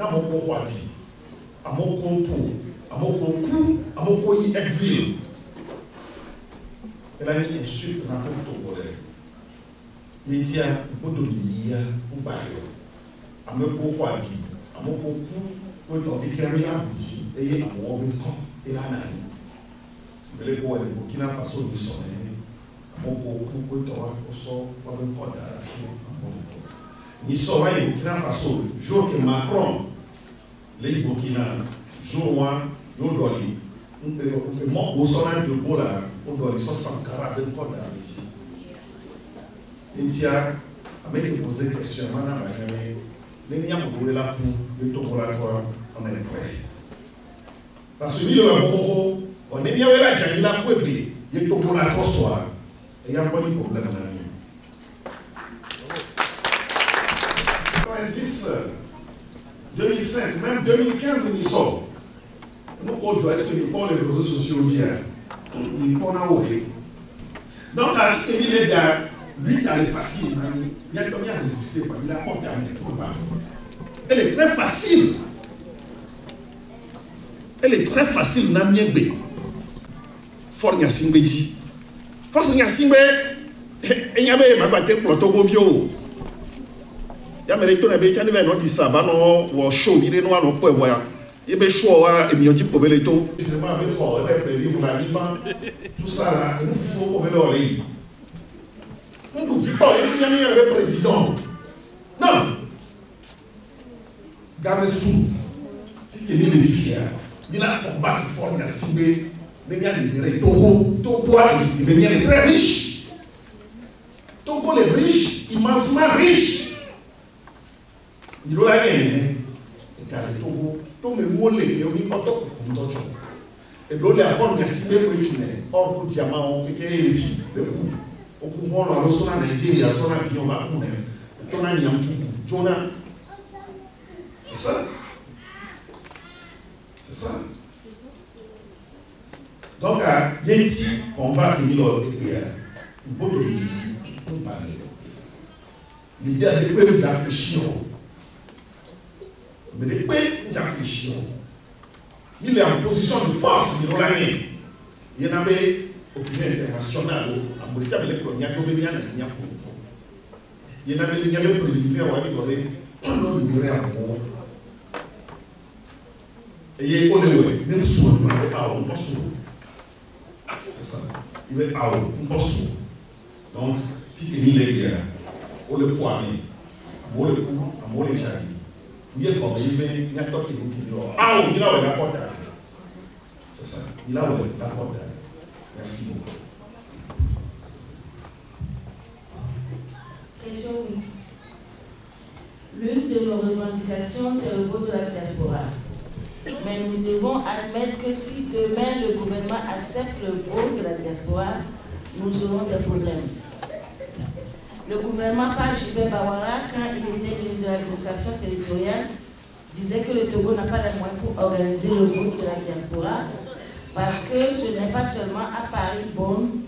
na moko wabi amoko po amoko ku amoko yi exil elle a une insulte dans tout Togolais yetia bodo liya mbayo amoko wabi amoko ku ko to kekemi abuti eye awo be ko ela nani sibele ko wale Burkina Faso ni so amoko ku ko to wa ko so wa be ko da fi amoko ni so wa Burkina Faso jour que Macron les Burkina jour moi yo doli mo ko so na de bola o doli so sankara be ko da ti intia avec poser question mana ba kame les nya ko la ku le to bola toi on est prêt parce que bilo ko on est bien la jangila ko be le to bola toi soir et y a pas de problème là. 90, 2005, même 2015, il sort. Nous, quand je est-ce que nous prenons les réseaux sociaux d'hier, nous prenons au lait. Donc, il est là, lui, elle est facile. Il a combien résisté, il a porté à elle est très facile. Elle est très facile, Namiebe. Fort Nyasimbe dit. Fort Nyasimbe, il y avait ma bataille pour Togovio. Ya merito na be chani be no di saba no wo show vire no no po voya e be show wa e mi odi po bele to finalement avec fort e be vivre la vie tout ça là nous faut po bele ole on nous dit pas il y a le président non Gamesou qui est les fier il a combattu fort ya Simbe mais il y a libéré Togo est très riche. Togo est riche, immensement riche. Il y a un Togo, tout le monde est venu en tant que Togo. Et l'eau est à fond de Simbe pour finir. Or, pour diamant, on peut les filles, le coup. Au courant, on a reçu la Nigeria, son avion va pour neuf. On a mis un tout. Jonah. C'est ça. C'est ça. Donc, il y a un petit combat qui est là, il faut que nous parlions. L'idée est de nous réfléchir. Mais de quoi nous réfléchir? Il est en position de force, il y en avait opinion internationale. Il y avait le préliminaire, on libérer un bon. Et il y a même soin, c'est ça. Il va être à haut, donc, si tu es les guerres, on le poignée, on le coup, on le chagrin. Il y a comme il y a toi qui vous dit, ah, il a la porte. C'est ça, il a la porte. Merci beaucoup. Question 8. L'une de nos revendications, c'est le vote de la diaspora. Mais nous devons admettre que si demain le gouvernement accepte le vote de la diaspora, nous aurons des problèmes. Le gouvernement par Gilbert Bawara, quand il était ministre de l'administration territoriale, disait que le Togo n'a pas les moyens pour organiser le vote de la diaspora parce que ce n'est pas seulement à Paris, Bonn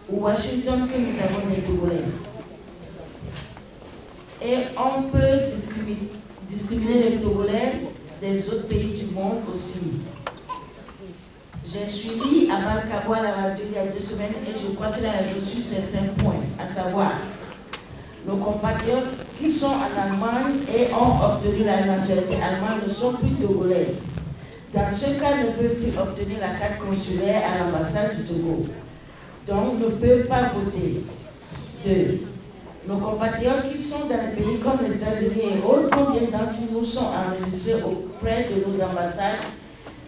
ou Washington que nous avons des Togolais. Et on peut discriminer les Togolais des autres pays du monde aussi. J'ai suivi Abbas Kabwa à la radio il y a 2 semaines et je crois qu'il a reçu certains points, à savoir nos compatriotes qui sont en Allemagne et ont obtenu la nationalité allemande ne sont plus Togolais. Dans ce cas, ne peuvent plus obtenir la carte consulaire à l'ambassade du Togo. Donc, ne peuvent pas voter. 2. Nos compatriotes qui sont dans les pays comme les États-Unis et autres, combien d'entre nous sont enregistrés auprès de nos ambassades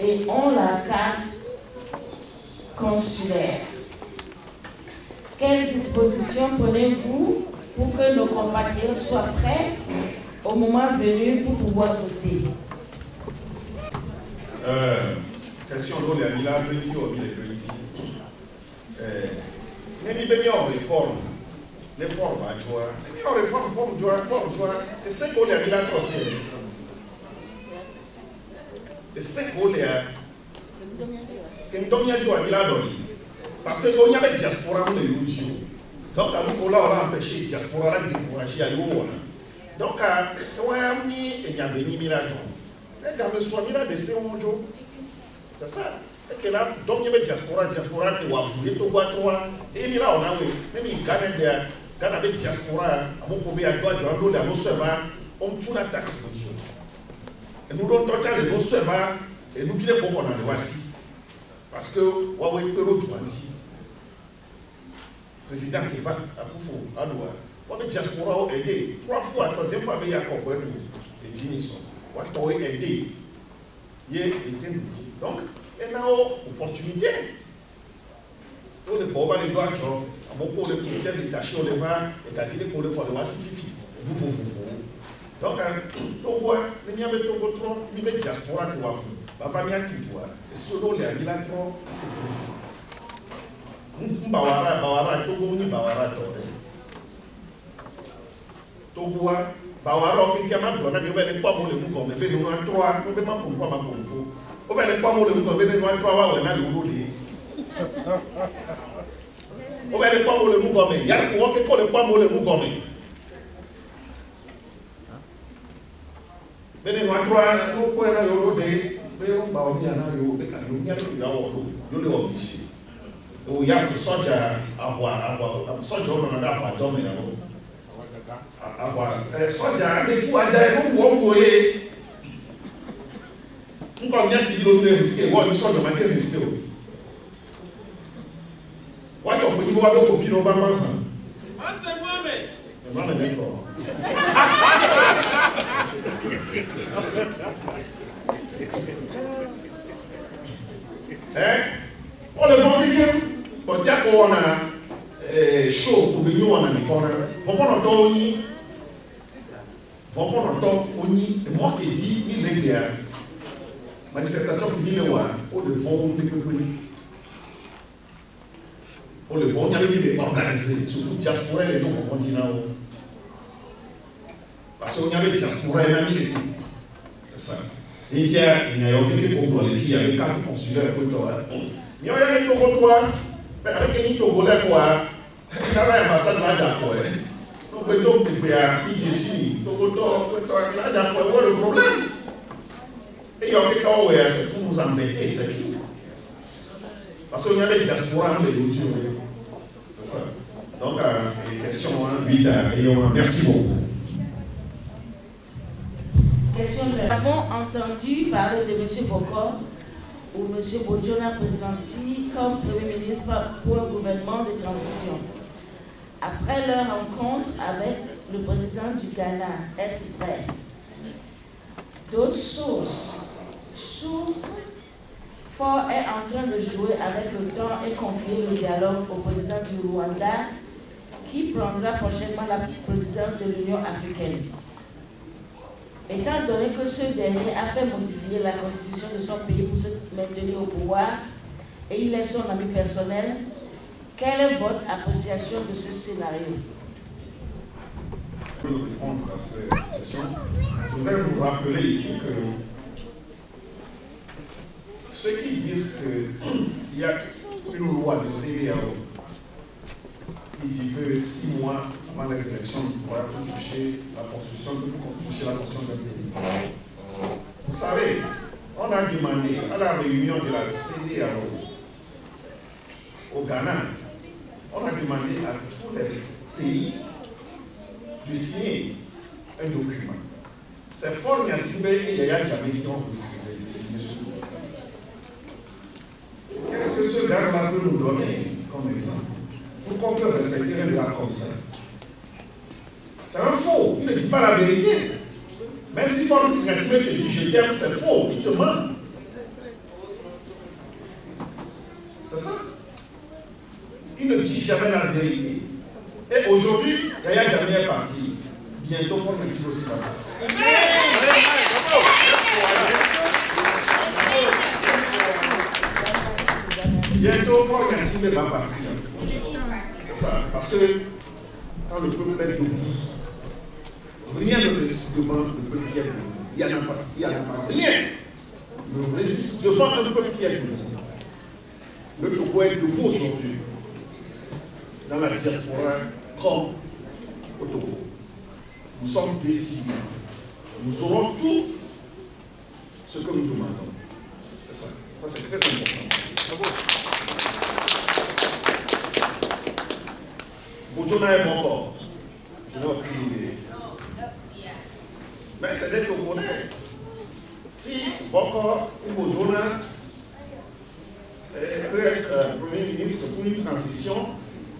et ont la carte consulaire? Quelles dispositions prenez-vous pour que nos compatriotes soient prêts au moment venu pour pouvoir voter? Question de la petit ou les petits. Même bien en réforme. Les formes à joie. Les réformes, forme joie. Et c'est qu'on est là trop serré. Et c'est qu'on est là. Que nous sommes joie, il a donné. Parce que quand il y avait diaspora, on est YouTube. Donc, on a empêché la diaspora de décourager à l'eau. Donc, il y a un béni miracle. Les gars me soignent là, de Séonjo. C'est ça. Et que là, donc il y a diaspora qui va fouiller tout quoi, toi. Et il là, on a oui. Même il gagne quand avec diaspora, à mon premier à toi, tu as l'eau, à mon serveur, on tue la taxe pour ça. Et nous donnons tout les nos serveurs, et nous filons pour qu'on en voici. Parce que, Huawei Pero Tuanti, président qui va à Koufou, à Doua, on a diaspora aidé. 3 fois, 3e fois, il y a encore et Tinison. On a aidé. Il y a été petit. Donc, il y a une opportunité. On ne peut pas les doigts, à mon pour les pièces détachées, on les va, et t'as filé pour le voir, le voici, vous. Donc, on voit, il y a une diaspora qui va vous. La famille a tout voir. Et selon les agilateurs, Bawara, Togo, Bawara, Togo, Bawara, qui a mal, on a vu pas mon le comme les nous en 3, nous demandons pourquoi ma pompe. On va les pas mon le comme les nous en 3, on a le roulé. On va les pas mon le comme il y a le quoi que pas mon le comme. Mais nous en 3, nous pouvons aller au roulé. Mais on va bien aller au roulé, nous y allons au obligé. O ya ko soja ahwa soja o na da ahwa do me ya o ahwa soja de tu ada e wo wo ye nko nya si lo ne riske wo ni soja ma ke riske o wa to ko ni wa do ko bi no ba mansa ase mo me ne ko on les Africains bon dia ko na show ko bi yo na ni ko na vont to ni vont to oni et moi qui dit ni le dia manifestation qui ni le wa o le vont ni ko on le vont y avait des organisés surtout diaspora et donc on continent parce qu'on y avait diaspora et même il c'est ça il y a aucun pour les filles avec carte consulaire pour toi. Il y a des Togo, mais avec les Togolais, il y a l'ambassade là-dedans. Donc, il y a ici, Togo, là-dedans, où est le problème? Et il y a quelqu'un où c'est pour nous embêter, c'est tout. Parce qu'il y a des diasporas, les outils. C'est ça. Donc, question 8, merci beaucoup. Question de... Nous avons entendu parler de M. Bokor où M. Bodjona pressenti comme Premier ministre pour un gouvernement de transition. Après leur rencontre avec le président du Ghana, est-ce vrai? D'autres sources Fort est en train de jouer avec le temps et confier le dialogue au président du Rwanda qui prendra prochainement la présidence de l'Union africaine. Étant donné que ce dernier a fait modifier la constitution de son pays pour se maintenir au pouvoir et il est son ami personnel, quelle est votre appréciation de ce scénario? Pour répondre à cette question, je voudrais vous rappeler ici que ceux qui disent qu'il y a une loi de CEDEAO qui dit que 6 mois avant les élections, il faudra toucher la constitution d'un pays. Vous savez, on a demandé à la réunion de la CEDEAO au Ghana, on a demandé à tous les pays de signer un document. C'est fort Yassibé et Yaya Jammeh qui ont refusé de signer ce document. Qu'est-ce que ce gars-là peut nous donner comme exemple pour qu'on puisse respecter un gars comme ça? C'est un faux, il ne dit pas la vérité. Mais si ton respect te dit je t'aime, c'est faux, il te ment. C'est ça. Il ne dit jamais la vérité. Et aujourd'hui, Yaya Jammeh est parti. Bientôt, Fort Messi aussi va partir. Bientôt, Fort Messi va partir. C'est ça. Parce que quand le peuple est debout, rien ne résiste devant le peuple qui est debout. Il n'y en a pas. Il n'y en a pas. Rien ne résiste devant un peuple qui est debout. Le Togo est debout aujourd'hui, dans la diaspora comme au Togo. Nous sommes décidés. Nous aurons tout ce que nous demandons. C'est ça. Ça, c'est très important. Bojona est bon corps. Je n'ai aucune idée. Mais c'est des Togolais. Si Bokor ou Bojona peut être Premier ministre pour une transition,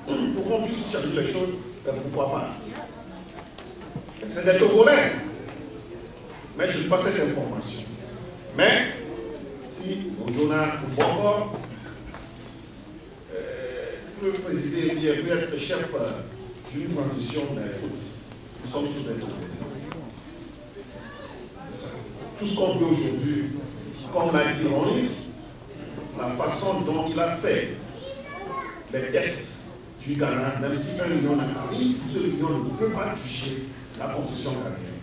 pour qu'on puisse changer les choses, pourquoi pas? C'est des Togolais. Mais je n'ai pas cette information. Mais si Bojona ou Bokor peut présider, peut être chef d'une transition, nous sommes tous des Togolais. C'est ça. Tout ce qu'on veut aujourd'hui, comme l'a dit Ronis, la façon dont il a fait les tests du Ghana, même si 1 million arrive, ce million ne peut pas toucher la construction ghanéenne.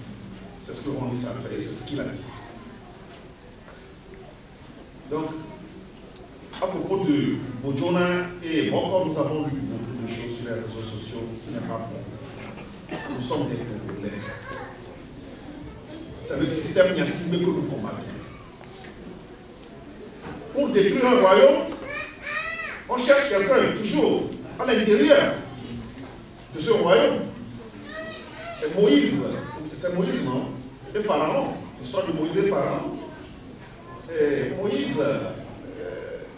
C'est ce que Ronis a fait, c'est ce qu'il a dit. Donc, à propos de Bojona et Bokor, nous avons lu beaucoup de choses sur les réseaux sociaux qui n'est pas bon. Nous sommes des Congolais. C'est le système Niassime que nous combattons. Pour détruire un royaume, on cherche quelqu'un toujours à l'intérieur de ce royaume. Et Moïse, c'est Moïse, non? Et Pharaon, l'histoire de Moïse et Pharaon. Et Moïse,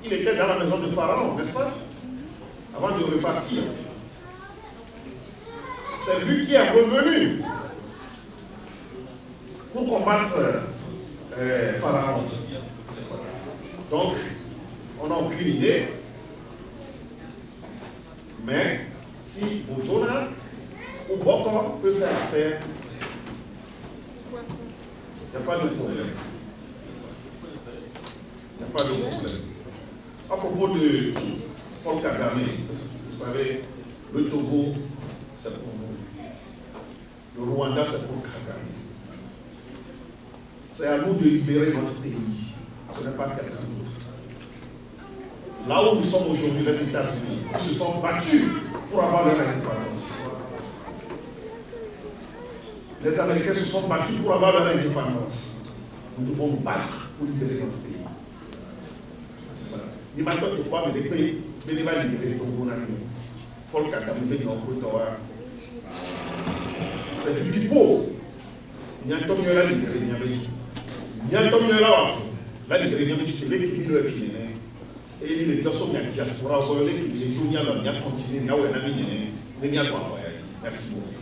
il était dans la maison de Pharaon, n'est-ce pas? Avant de repartir. C'est lui qui est revenu pour combattre Pharaon. C'est ça. Donc, on n'a aucune idée. Mais si Bojona ou Bokor peut faire affaire, il n'y a pas de problème. C'est ça. Il n'y a pas de problème. À propos de Paul Kagame, vous savez, le Togo, c'est pour nous. Le Rwanda, c'est pour Kagame. C'est à nous de libérer notre pays. Ce n'est pas quelqu'un d'autre. Là où nous sommes aujourd'hui, les États-Unis, ils se sont battus pour avoir leur indépendance. Les Américains se sont battus pour avoir leur indépendance. Nous devons nous battre pour libérer notre pays. C'est ça. Il m'a dit pourquoi, mais les pays, mais il va libérer le Congo. Paul Kagame, c'est du pipeau. Il y a un homme qui a libéré, il y a un homme qui a libéré, c'est l'équilibre le fini. Et il est dans son diaspora, il a continué, il a merci beaucoup.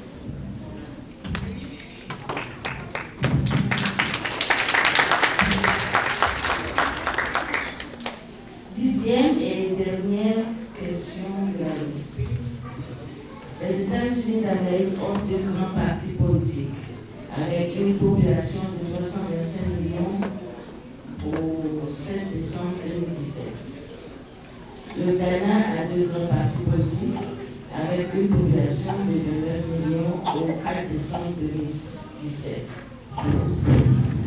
Dixième et dernière question de la liste. Les États-Unis d'Amérique ont 2 grands partis politiques, avec une population de 325 millions au 7 décembre 2017. Le Ghana a 2 grands partis politiques, avec une population de 29 millions au 4 décembre 2017.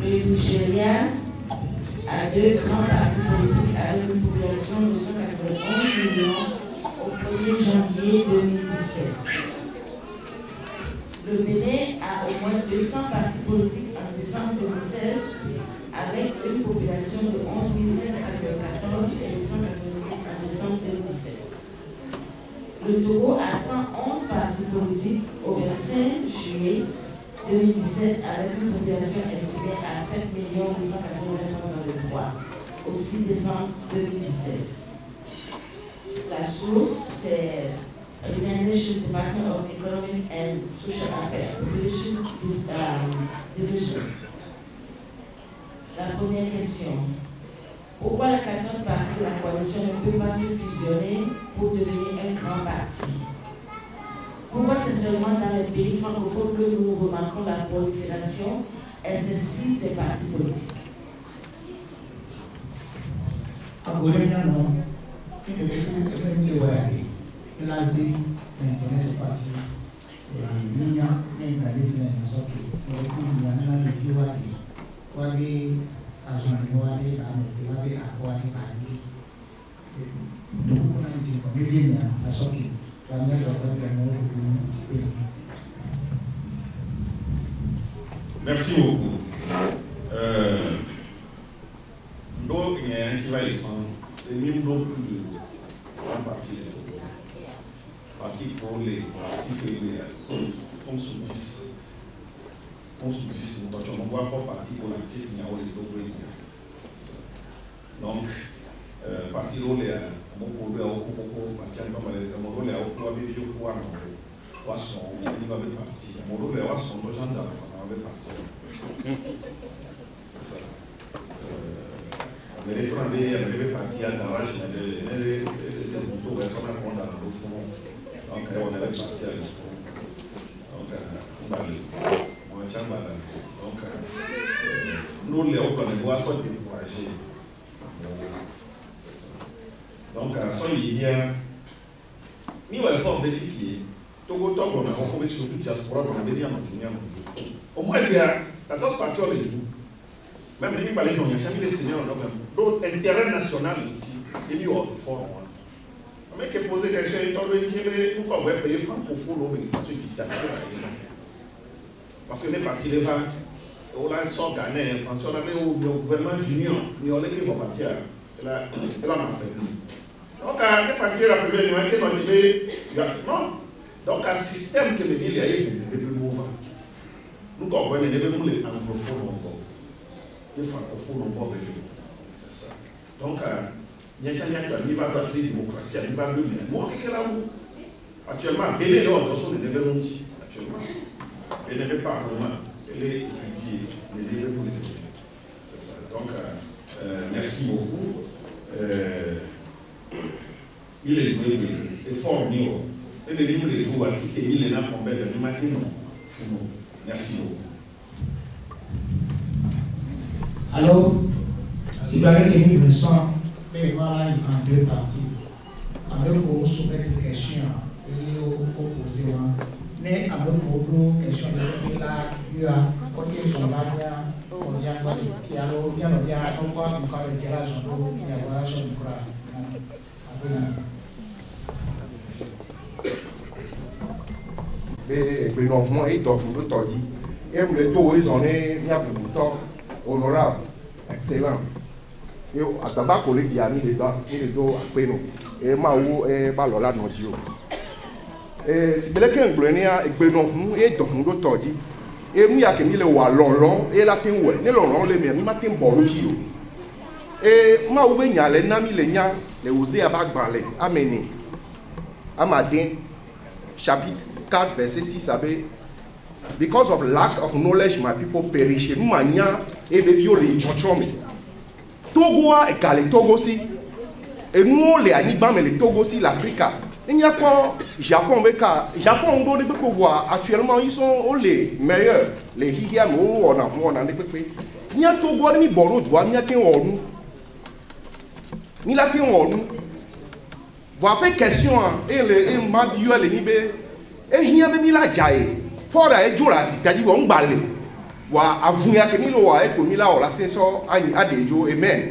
Le Nigeria a 2 grands partis politiques avec une population de 191 millions au 1er janvier 2017. Le Bénin a au moins 200 partis politiques en décembre 2016 avec une population de 11 594 et 190 en décembre 2017. Le Togo a 111 partis politiques au 25 juillet 2017 avec une population estimée à 7 883 au 6 décembre 2017. La source, c'est United Nations Department of Economic and Social Affairs, Division. La première question. Pourquoi les 14 partis de la coalition ne peuvent pas se fusionner pour devenir un grand parti? Pourquoi c'est seulement dans les pays francophones que nous remarquons la prolifération excessive des partis politiques? Merci beaucoup. va sans, et même non plus de 100 partis de Togo. Parti pour les partis fédérés, on sous 10. On sous 10, donc on ne voit pas parti pour l'actif, il y a les Togo. C'est ça. Donc, parti là, mon problème, parti à mon rôle, au club de vieux pour son, il va être parti. Mon rôle est son gendarme, on va partir. C'est ça. Mais les premiers partis à garage, les motos restent en compte dans le fond. Donc, on avait parti à le fond. Donc, on va aller. Donc, nous, les autres, on doit soit découragés. C'est ça. Donc, soyez dire, nous avons forme de fifier. Togo, on a rencontré surtout diaspora, on a donné à notre junior. Au moins, il y a 14 parties au Béjou. Même les Malais, il y a jamais les seigneurs, donc l'intérêt national ici, il y a un fort. Mais qui pose des questions, il dit, nous, on va payer francophone, parce que parce que les partis les vents, on a son Ghanais, Français, on avait au gouvernement d'union, mais on est qui vont partir, elle a affaibli. Donc, les partis de la faiblesse, ils ont été motivés, non. Donc, un système que les villes ont été mouvants. Nous comprenons les anglophones encore. Les francophones encore. C'est ça. Donc, il y a un niveau de démocratie, un niveau de moi, qu'est-ce que là actuellement, Bénin est en train de développer. Actuellement, Bénin n'est pas vraiment. Elle est étudiée, les développements. C'est ça. Donc, merci beaucoup. Il est joué, il est formé. Et les livres les jours africains, il est là pour mettre le matin. Merci beaucoup. Alors, si vous avez des livres sans, mais voilà en deux parties. Avec vous soumettre une question et opposer. Mais avec vous, question de là, il y a aussi son bagage, on y a qui a l'eau, bien on y a encore le tirage en eau, il y a voilà son bras. Mais non, il doit nous le dire. Et le taux, ils ont mis à bout de temps honorable, excellent. Et à tabac, on dit à nous dedans, il est dos à peine. Et Maou et Balola non Dieu. Et si quelqu'un est bleu, et non, et donc nous le dit. Et nous, il y a que nous le wallon, et la tin ouais, nous l'on les mêmes, matin bon fio. Et Maou et Nya, les nami les Nya, les osés à Bagbalé, amené. Amadin, chapitre 4, verset 6, because of lack of knowledge, my people perish. Nous mania et de violer Tchotchomi. Togo est calé Togo si. Et nous les Anibam mais les Togo si l'Afrique. Il n'y a pas Japon mais Japon on doit les voir actuellement ils sont les meilleurs. Les Hihiam on a des pépés. Il y a Togo ni Boro doit ni a qu'un on. Ni la qu'un on. Voilà pas question et le m'a dit à l'enibé. Et il y a même la jaille. Fora et Jola, c'est-à-dire on balai. Wa avunya que Milo a écouté là, on l'a fait ça à des jours, amen.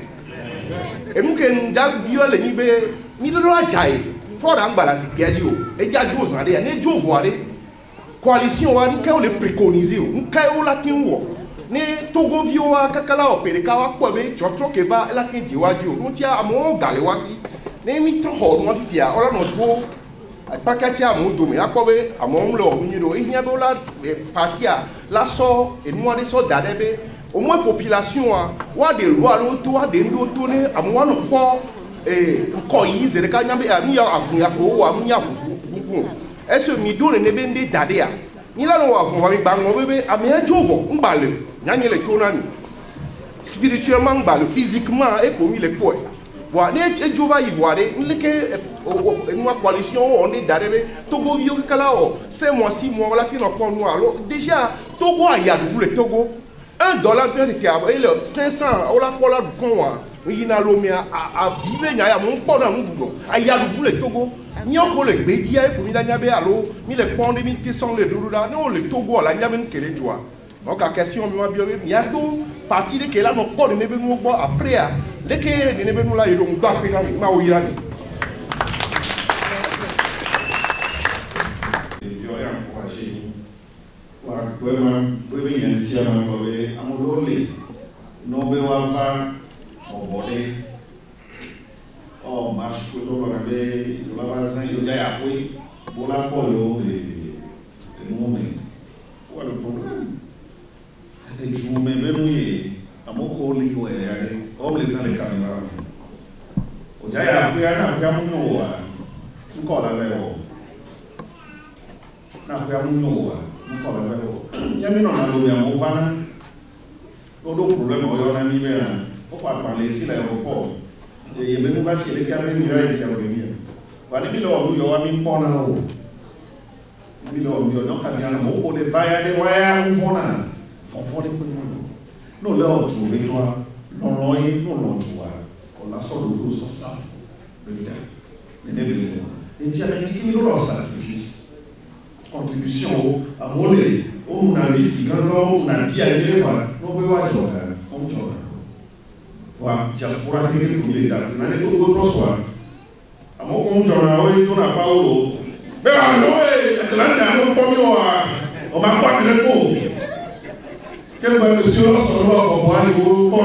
Et nous qui nous bio le nibe, Milo a jaille. Fora en balance, Gadio, et Gadio Zandé, et Joe Voile. Coalition, nous les préconiser, nous caillons la Tinwo. Ne Togo Vioa, Kakala, Perekawa, Kwabe, Chotokeva, la Tinjiwadio, nous tient à mon galewasi. Ne mitro, moi, Fia, on a notre Pakatia Moudou, mais à quoi à mon lot, il y a partia, la sort et moi des soldats d'ébé, au moins population, ou des lois, ou des lois tournées, à moi non pas, et coïs, et le canapé à Mia Afunyako, ou à Mia Fuku. Est-ce que Midou le Nebende Dadea? Ni la loi, vous avez bango bébé, à Mia Jovo, un balle, Nani le Tonami. Spirituellement, balle, physiquement, et comme il est poète. Voilà, et Jova y voir, une coalition, on est d'arriver, Togo, Yokalao, 5 mois, 6 mois, là, qui n'ont pas nous. Alors, déjà, Togo, il y a le Togo, $1 de câble, et le 500, on l'a pas là, il y a l'homme à vivre, il y a mon port dans le boulot, il y a le Togo, il y a encore les bédias, pour il y a l'eau, il y a les ponts de qui sont les douloureux, non, le Togo, il y a même que les joies. Donc, la question, il y a tout, partie de là, non, pas de mes bémours, après, dès que les bémours là, ils ont pas pris dans le Maouirani. marche que l'on avait, le voisin, il y a appris, pour la polo, et nous, mais, quoi le problème? Et je vous mets même, à mon collègue, on les a les caméras. Il y a appris, encore la veille. Na kwa munyo wa mkola wewe ya mino na lo ya movana o do problème o yo na mi be o kwa parler ici l'aéroport et il me va filer ka mi ra intervenir wa ni bilo o yo wa mi pona o bilo o yo no ka bien mo o le va ya de wa ya movana fon de ko no le o tu le toi non yi no lo tu wa o la so do so sa le gars ne be et tu as dit qu'il lo sacrifice contribution à mollet on a risque quand on a dit à lui va on peut voir joga on joga wa diaspora teke pour les gars na ne ko ko soir à mon compte on a pas au mais alors Atlanta on pomio on m'a pas de repos quel va monsieur là sur le pour voir au bon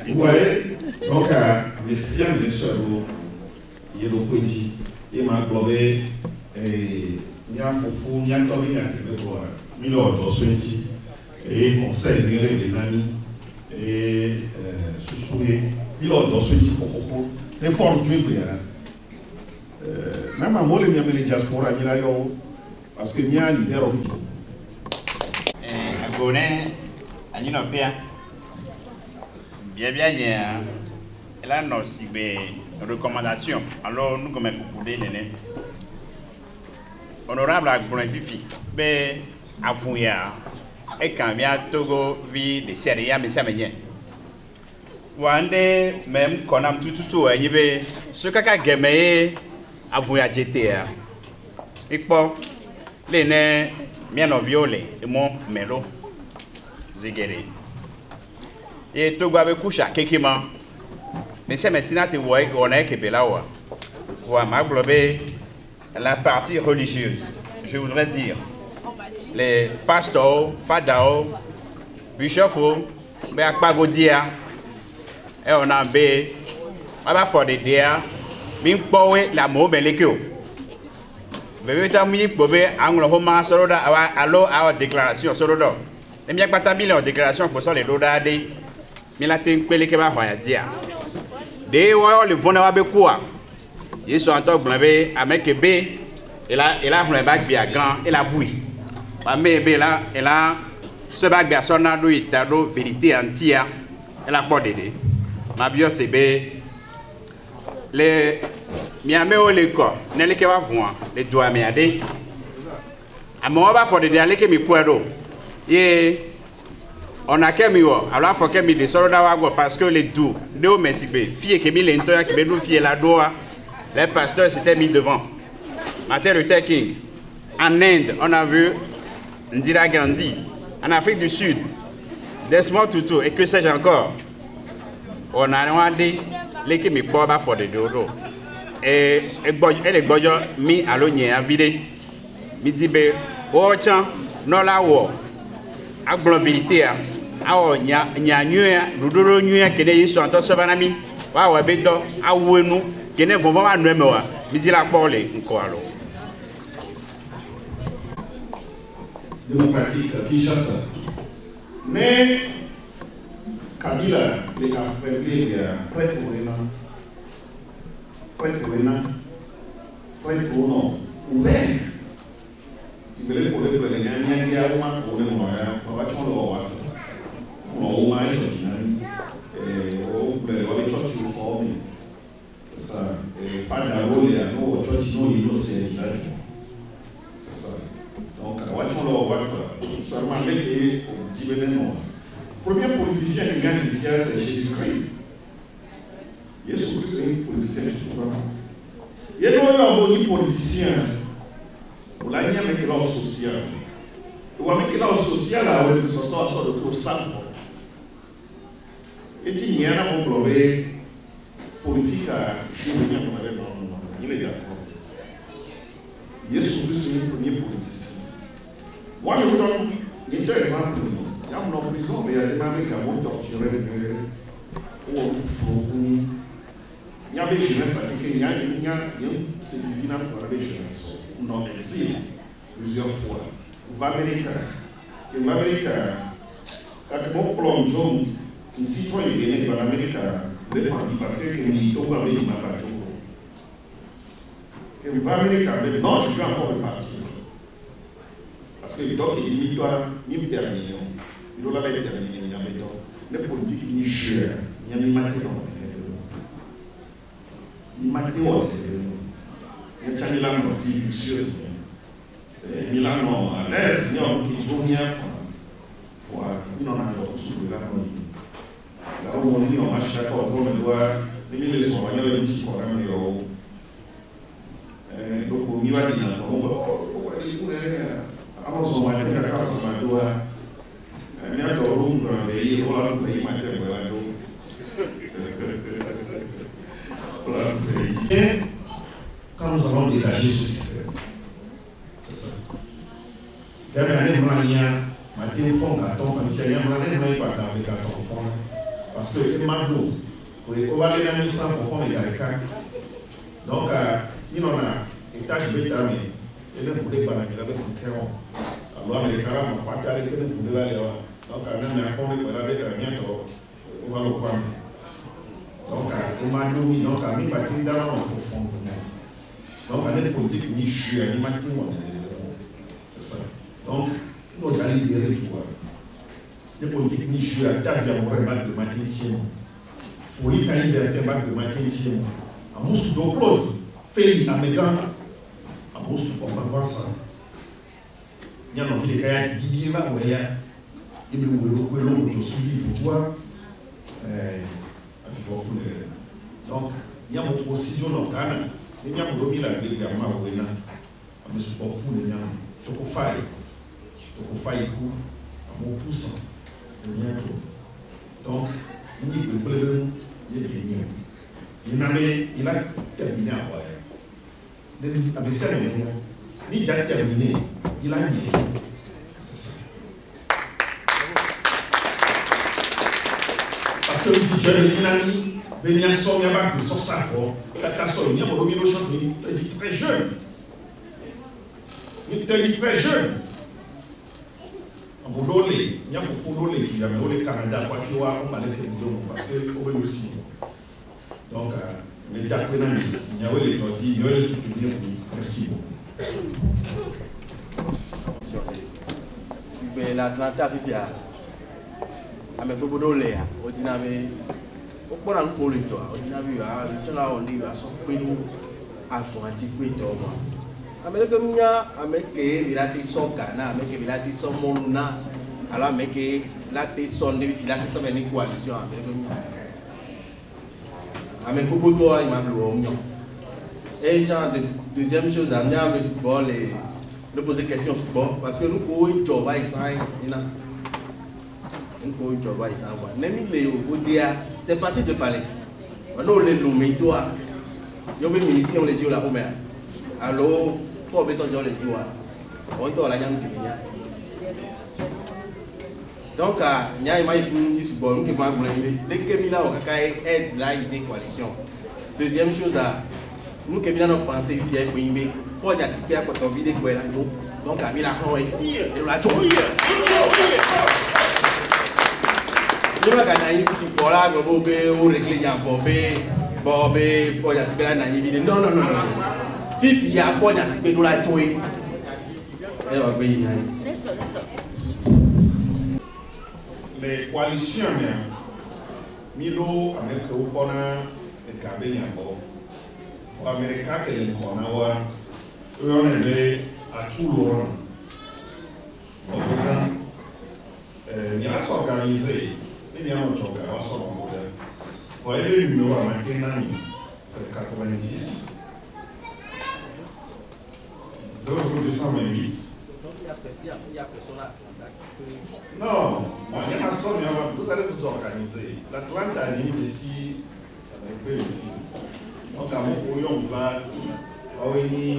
vous voyez. Donc, les siens, bien sûr, il y a le petit, il m'a globé, il y a Fofou, il y a Tobi, il y a Québecois, il y a Otoswenti, et conseil de Nani, et Soussoué, il y a Otoswenti, Kokoko, les formes du Bria. Même à moi, il y a les diaspora, il y a parce qu'il y a un leader au petit. À Gonnet, à l'Inopia, bien, là, nous avons des recommandations. Alors, nous avons des honorable Agbonafifi, mais à Fouya, et quand vient Togo, vie de Séria, mais ça me vient. Wande, même qu'on a tout, il y avait ce qu'a gagné à Fouya GTA. Et pour les nez, bien en violet, et mon mélo, zigéré. Et Togo avait couché à Kekima. Mais c'est maintenant que on est Kébélawa. La partie religieuse, je voudrais dire, les pasteurs, fadao, bishops, mais à Pagodia, et on a bé, on va faire des dia, mais pour la mot, mais les queues. Mais tant mieux pour ver anglo-homa soroda, alors à déclaration soroda. Et bien pas tant bien déclaration pour ça les rodades. Mais la tête pelée que va voir dire. Des fois le vent va quoi? Ils sont en train de blâmer avec B. Et là on est bac bien grand et la bouille. Mais B là et là ce bac bien son ado est ado vérité entière. Elle a pas d'aider. Ma bio c'est B. Les miamé au le corps. N'est-ce que va voir les doigts méadés. À mon va faire des aller que mi poido. Et on a qu'à mieux, alors il faut que mi descende parce que les deux, deux messieurs, filles qui mis l'intérieur qui nous filles la doigt, les pasteurs s'étaient mis devant. Martin Luther King. En Inde, on a vu Indira Gandhi. En Afrique du Sud, Desmond Tutu et que sais-je encore. On a demandé l'équipe mi boba for de dodo. Et les bojo mi alogné à vider. Mi dit be, oh tiens, non la wo. Ak blanc vérité a nya nyua dudoro nyua kene yesu anto sobanami wa wa beto awenu kene vonvo ma no emewa mi di la pole nko alo démocratique Kinshasa mais Kabila les affaiblis prêtre ouvert. Si vous voulez pour les gens, il y a un moment pour les moyens, on va tout le voir. On va aller chercher et on peut aller chercher le forme. C'est ça. Et faire la rôle et on va chercher nos innocents. C'est ça. Donc, on va tout le voir. Seulement, les qui viennent nous. Le premier politicien qui gagne ici, c'est Jésus-Christ. Jésus-Christ est un politicien qui est tout. Il y a un politicien. Pour la ligne avec l'ordre social. Ou avec l'ordre social, avec ce soit de trop simple. Et il y a un problème politique à Chine, il est d'accord. Jésus Christ est le premier politicien. Moi, je vous donne deux exemples. Il y Quand on est en prison, mais il y a des Américains qui ont torturé, ou on fout. Il y a des jeunesses qui c'est divin pour les jeunesses. On a exilé plusieurs fois. On va américain. Et l'Amérique, quand on plonge, un citoyen qui est en Amérique, les familles, parce que nous sommes en Amérique, on va américain, mais non, je vais encore repartir. Parce que le doc est dit, il doit terminer. Il doit terminer, il y a des les politiques, ils jouent, il y a des matériaux. Il m'a dit, il y a des gens qui ont fait Milano à l'est, il y a qui sont bien fois, il en a d'autres sous la nuit. Là où on dit, on marche d'accord, on doit, les sont, il y a des petits programmes, donc on y va dire, on va dire, avant son matin, la casse, on doit, il y a d'autres rooms pour veiller, on va veiller matin, quand nous allons dégager ce système, c'est ça. Parce que les magos, on va aller dans le sang pour faire les gars. Donc, il y a un étage bétamé, et les boulets bananiers avec un crayon. Alors, les carams, on va partir avec les boulets là. Donc, on a un peu avec un bientôt, on va le prendre. Donc, on m'a donné, donc, on m'a dit dans notre fond. Donc, on a des politiques ni chouïa, ni matin, c'est ça. Donc, nous allons libérer tout. Les politiques ni chouïa, t'as vu un bac de matin, folie, t'as liberté, bac de matin, à mousse d'eau close, Félix, à Mégan, à mousse, on va voir ça. Il y a un envie de cahier, il y a un voyage, il y a un voyage, il faut voir. Donc, il y a une procédure dans le Ghana. Il y a un lobby là, il y a un lobby là. Mais c'est pas pour les gens. Il faut qu'on faille. Il faut qu'on faille pour un bon pouce. Donc, il y a des problèmes. Il a terminé à voir. Il a déjà terminé. Il a gagné. C'est ça. Parce que le petit jeune est venu à son yabac, sur sa foi, il a il y a une chance, il est très jeune. Il est très jeune. Il y a un faux il y a un Canada, on va parce que c'est aussi. Donc, mais d'après nous, il y a les lodis, il y a les soutenir. Merci beaucoup. Si l'Atlanta arrive à avec beaucoup d'eau, on dit on a un peu de temps, on a vu on dit à son pays à son antique pays. Avec il a été son Ghana, avec il a été son Mona, alors avec il a été son il a été son coalition avec beaucoup d'eau, il m'a dit. Et deuxième chose, on a le football et nous poser des questions au football parce que nous pouvons y jouer c'est facile de parler. On les nommés, toi. Il y a des miliciens, on les dit là. Alors, il faut que les dit. On doit la gamme du Bénin. Donc, il y a un football qui m'a voulu. Les Kémila ont aide là, il y a des coalitions. Deuxième chose, nous qui avons pensé qu'il y a un pays, il faut que nous ayons des coalitions. Donc, il y a un je vais gagner pour la globe ou régler un bobé pour la cibelle naïve. Non. Fifi, il y a quoi dans la cibelle la touée. Les coalitions, Milo, avec le Pona et Cabé, pour Américains qui les Konawa, eux on est à tout Laurent. Il y a s'organiser. Il y a un autre gars, on va le numéro à maintenant, c'est 90 0228. Non, il y a un son, vous allez vous organiser. L'Atlanta anime ici avec peu de filles. Donc, à mon courrier, on va réunir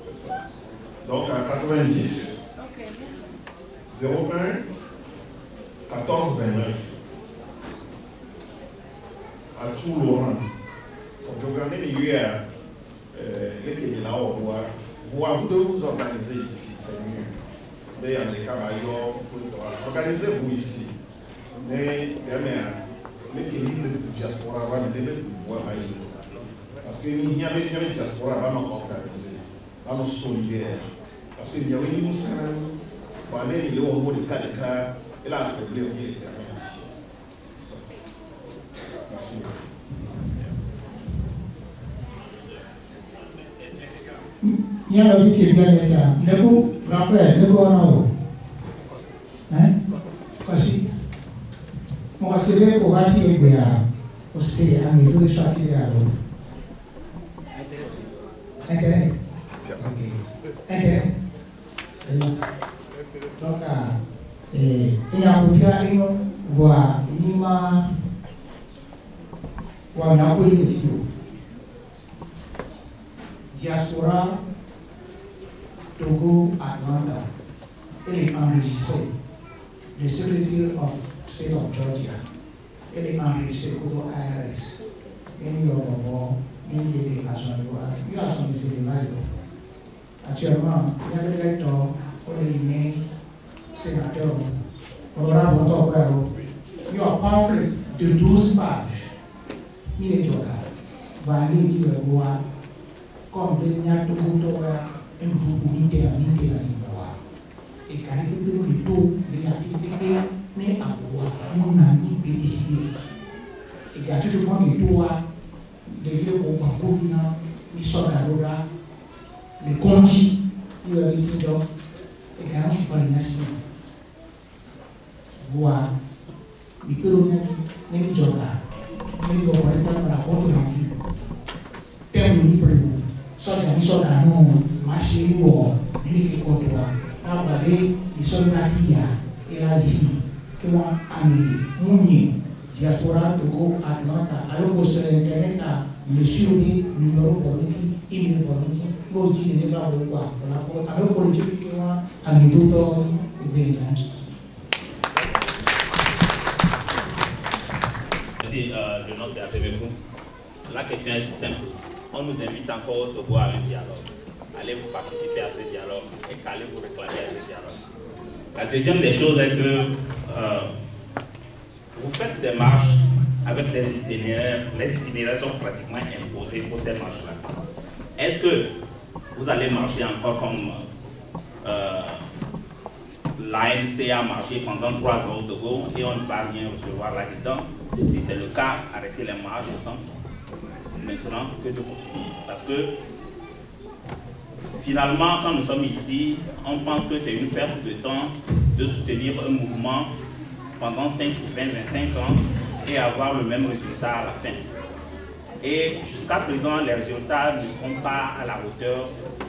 c'est ça. Donc, à 90 01 14 29 à tout Laurent. Quand je regardais les UR, les pays là, vous devez vous organiser ici, c'est mieux. Mais en les cas, organisez-vous ici. Mais les pays de diaspora, parce qu'il y a des diaspora à nous organiser, à nous solidaires. Parce qu'il y a eu une salle, il y a eu des cas, et là, il faut que les c'est ça. Merci. Il y a un qui est bien là. Ne vous rappelez, ne vous en hein? Kasi, moi, c'est vrai qu'on va faire des aussi, à mes deux choix qui est à l'eau. Internet. Ok. Internet. Donc, il y a un peu de voir, il y a un peu de diaspora Togo Atlanta. Elle est enregistrée. Le Secretary of State of Georgia. Elle est enregistrée pour l'IRS. Et nous avons des agents de loi. Nous avons des éléments. Actuellement, il y a des lecteurs pour les emails, sénateurs, honorables, nous avons un pamphlet de 12 pages. Il est Georgia. Va aller lire voir. Comme les Niato un groupe unitaire à l'Ivoire. Et quand il y a des taux, les Africains, mais à voir, mon ami peut décider. Et quand tout le monde est droit, les vieux au Bankovina, les soldats, les contis, les étudiants, et quand on se parle de nation, voir les péronettes, les Djoka, les Djoka, la compte rendu, terme libre. Soja ni soja no marché wo ni ke ko to na ba de ni soja fia era di que wa ami muni diaspora Togo Atlanta alors que sur internet là le suivi numéro politique email politique mo ji ne ba wo kwa na ko alors politique que wa ami to de Merci le nom c'est Asebekou. La question est simple. On nous invite encore au Togo à un dialogue. Allez-vous participer à ce dialogue et qu'allez-vous réclamer à ce dialogue? La deuxième des choses est que vous faites des marches avec des itinéraires. Les itinéraires sont pratiquement imposés pour ces marches-là. Est-ce que vous allez marcher encore comme l'ANC a marché pendant 3 ans au Togo et on ne va rien recevoir là-dedans? Si c'est le cas, arrêtez les marches autant maintenant que de continuer. Parce que finalement, quand nous sommes ici, on pense que c'est une perte de temps de soutenir un mouvement pendant 5 ou 20, 25 ans et avoir le même résultat à la fin. Et jusqu'à présent, les résultats ne sont pas à la hauteur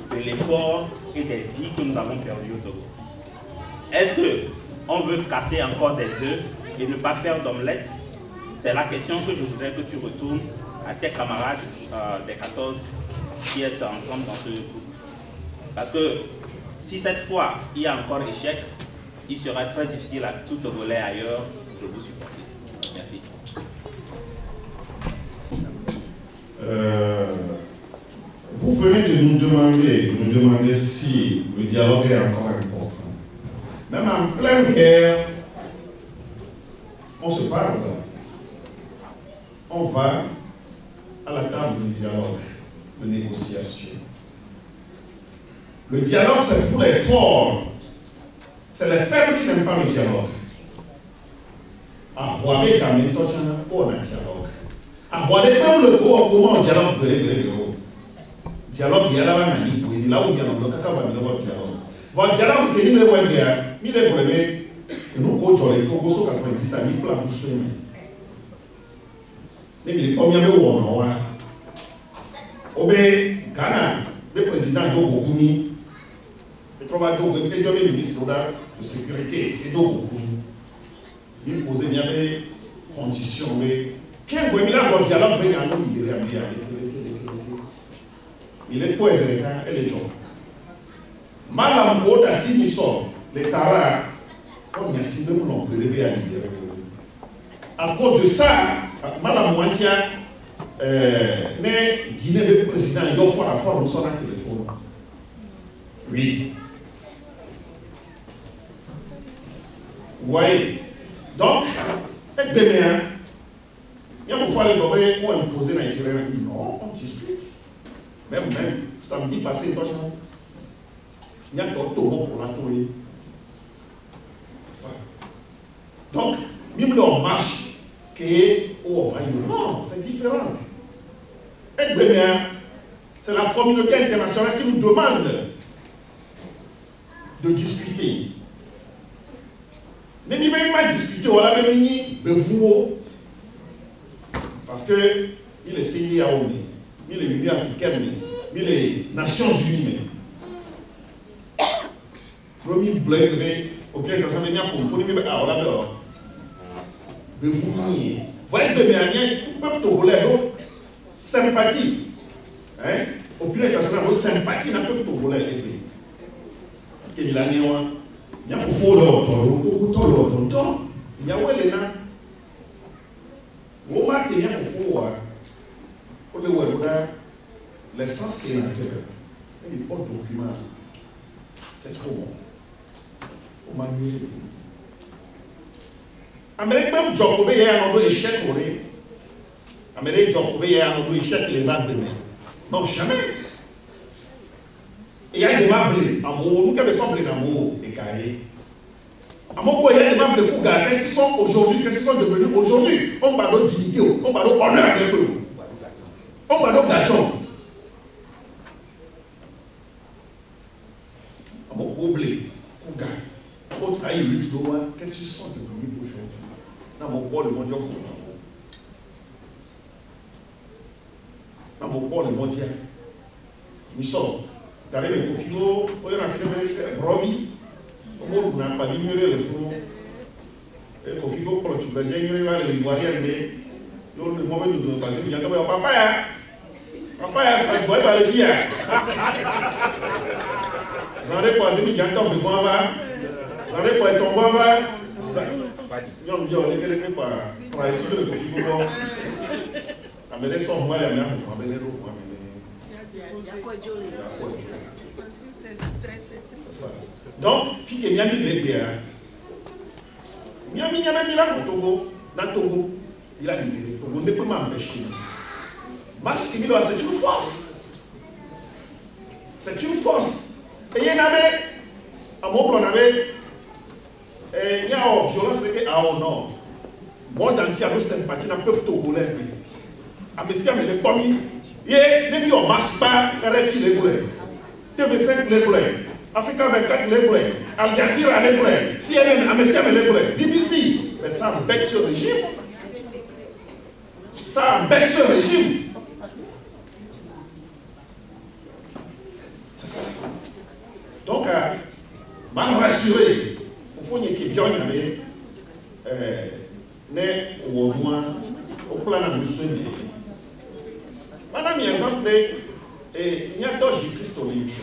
de l'effort et des vies que nous avons perdues au Togo. Est-ce qu'on veut casser encore des œufs et ne pas faire d'omelette? C'est la question que je voudrais que tu retournes à tes camarades des 14 qui êtes ensemble dans ce groupe. Parce que si cette fois il y a encore échec, il sera très difficile à tout Togolais ailleurs de vous supporter. Merci. Vous venez de nous demander si le dialogue est encore important. Même en pleine guerre, on se parle. On va à la table du dialogue, de négociation. Le dialogue, c'est pour les forts. C'est les faibles qui n'aiment pas le dialogue. À Huawei, on a dialogue. À Huawei, comme le comment on dialogue, dialogue, il y a là où il y a le dialogue. Votre dialogue, il y a des problèmes. Nous, quand on est au Togo, 90 000 plans de soins. Les premiers mots, Obé, Ghana, le président Dogo Kumi, le ministre de sécurité et Dogo Kumi, il posait bien des conditions, mais qu'un bon dialogue avec un homme il est quoi, et les gens. Malam Boda Simiso, les Tara, faut bien si nous l'on peut lever à l'idée. À cause de ça, madame Moitia, mais Guinée le président, il offre la forme de son téléphone. Oui. Vous voyez? Donc, être bien, il faut aller pour imposer la Nigeria. Non, on discute. Même, samedi passé, il y a d'autres pour la tournée. C'est ça. Donc, même leur marche, non, c'est différent. Être bien, c'est la communauté internationale qui nous demande de discuter. Mais il ne va pas discuter, on va venir de vous. Parce que il est signé à ONU, il est l'Union africaine, il est Nations Unies. Nous avons blé, au pied de la pour nous dire à Hollande. De vous nier. Vous voyez, de mes peuple togolais, sympathie. Au plus international, sympathie d'un peuple togolais. Quel est l'année? Il y a un faux l'ordre. Il y a un les nains. Vous remarquez, il y a un faux. Pour les 100 sénateurs, il n'y a pas de document. C'est trop bon. On m'a mis. Amérique même Jokobé, il y a un échec. Amérique Jokobé, il y a un échec les vagues de mer. Non, jamais. Il y a des mables, amour, nous qui avons semblé d'amour, et cahiers. Amour, il y a des mables pour gars, qu'est-ce qu'ils sont aujourd'hui, qu'est-ce qu'ils sont devenus aujourd'hui? On va leur dignité, on va leur honneur avec eux. On va leur gâchon. Amour, pour blé, pour gars. Autre aïe, lutte, qu'est-ce qu'ils sont devenus aujourd'hui? Dans mon corps, le mondial. Dans mon corps, le mondial. Nous sommes. Dans les configos, on a fait Brovi. On n'a pas diminué le fond. Les configos, quand tu vas dire, il y a les Ivoiriens. Le moment où nous passons, il y a papa, ça doit être le vieux. Vous avez croisé, il y a un temps de bon va. Vous avez quoi ton bon va. Non, je ne sais pas pour essayer de configurer. Amener son moi, il y a amener l'eau. Donc, fille qui est bien mis les biens. Il a mis là au Togo. Dans le Togo, il a dit Togo ne peut pas m'empêcher. Marche qui c'est une force. C'est une force. Et il y en avait, à mon plan, on avait. Il y a une violence qui est au nord. Moi, dans le sympathie d'un peuple togolais. À Messia, mais les commis, les on ne marche pas, RFI les boulets. TV5 les boulets. Africa 24 les boulets. Al Jazeera les boulets. CNN, à Messia, mais les boulets. BBC. Mais ça embête ce régime. Ça embête ce régime. C'est ça. Donc, mal rassuré. Il faut que bien mais au moins au plan de nous soigner. Madame, il y a un exemple, il y a deux Jésus-Christ au livre.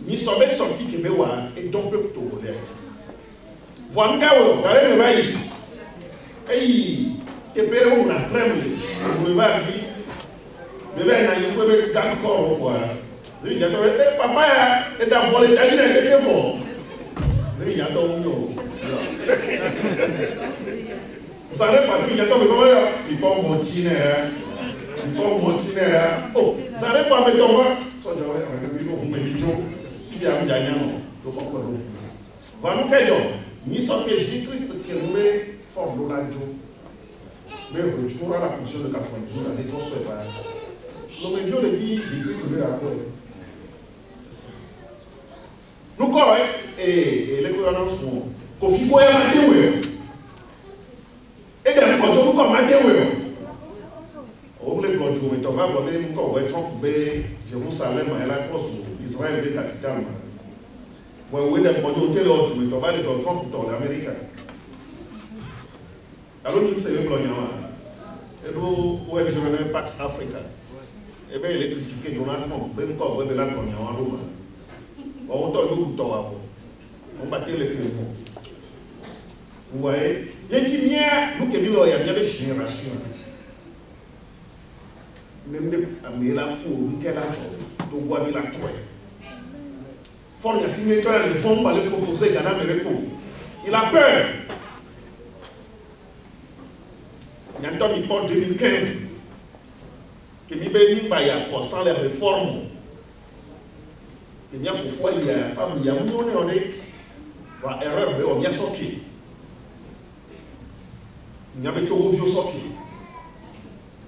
Nous sommes sortis de Béwa et donc peuple togolais. Voilà, vous allez me voir. Et tu peux aller au Kremlin, vous allez dire, vous allez aller d'accord. Vous allez dire, papa est dans le volet, il est bon. Vous allez dire, vous savez parce qu'il y a tant de gens qui peuvent monter. Oh, vous savez pas mettre en main. Voilà, nous sommes Jésus-Christ qui est fort de la joie. Mais tu auras la fonction de 92 années, qu'on soit pas. Donc, Dieu le dit, Jésus-Christ est là. C'est ça. Nous, quoi, et les gouvernements sont. Kofi Boya Matéoué. Et dans le contrôle, nous comme Matéoué. On voulait que nous on va voir les gens qui Trump, Jérusalem, et la crosse, Israël, les capitales. Oui, dans le contrôle, on va aller dans Trump dans l'Amérique. Alors, nous sommes les blancs. Et nous, où est le journal Pax Africa? Eh bien, il est critiqué, Donald Trump, même quand on va là, on est en Rome. On va on battait les criminels. Vous voyez? Il y a des bien, nous qui vivons, il y a bien des générations. Même les là pour nous, quel âge? Donc, vous avez la toile. Fort, il y a signé toi, les fonds, par le proposer, Ghana, mais le coup. Il a peur. Il y a un temps, il porte 2015. Que nous avons sans les réformes. Il y a une fois, il y a une femme, il y a une erreur, on vient sortir. Il y a un vieux sorti.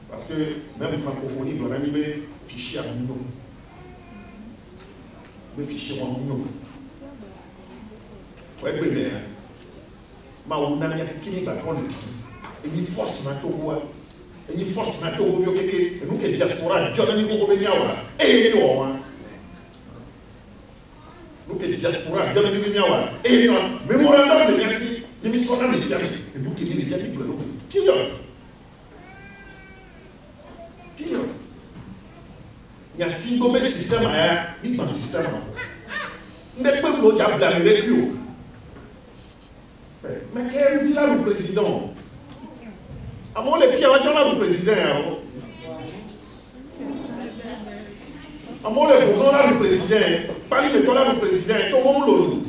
Parce que même la francophonie, on a mis des fichiers à nous. Des fichiers à nous. Oui, bien. Mais on a mis un qui n'est pas trop de tout. Et il force à tout. Et il force à tout. Et nous qui diaspora, qui ont mis au revenir. Et nous qui diaspora, qui ont mis au revenir. Et mémorandum de merci. Il y a mis son âme ici. Et nous qui dit les diables. Pilote. Pilote. Il y a 6 mauvais systèmes à il y a un système. Il n'y a pas de l'autre à blâmer les plus. Mais quel dit là le président? À moi, les pieds, on a le président. À moi, les fourgons, là le président. Parmi les toilettes, le président. Tout le monde l'eau.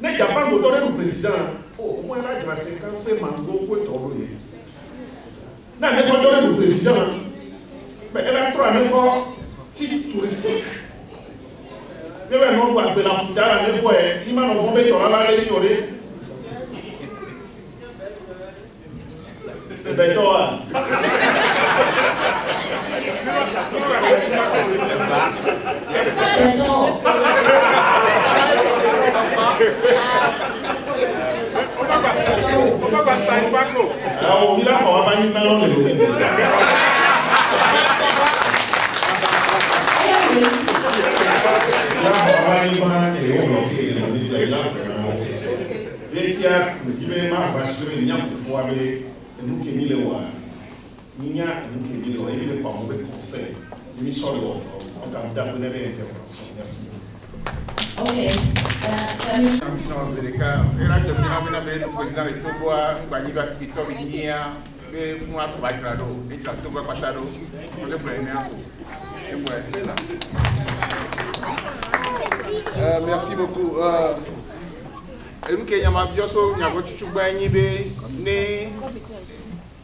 N'est-ce pas le moteur du président? Oh, moi, là, j'ai 55 mango pour être envoyé. Non, mais quand on est le président, mais elle a 3 sites touristiques. Il y a un nom de la putain, il m'a envoyé sur la ignoré. Ben toi. Alors, on va pas y parler. Merci beaucoup. Nous qui avons bien sûr, nous avons tout gagné,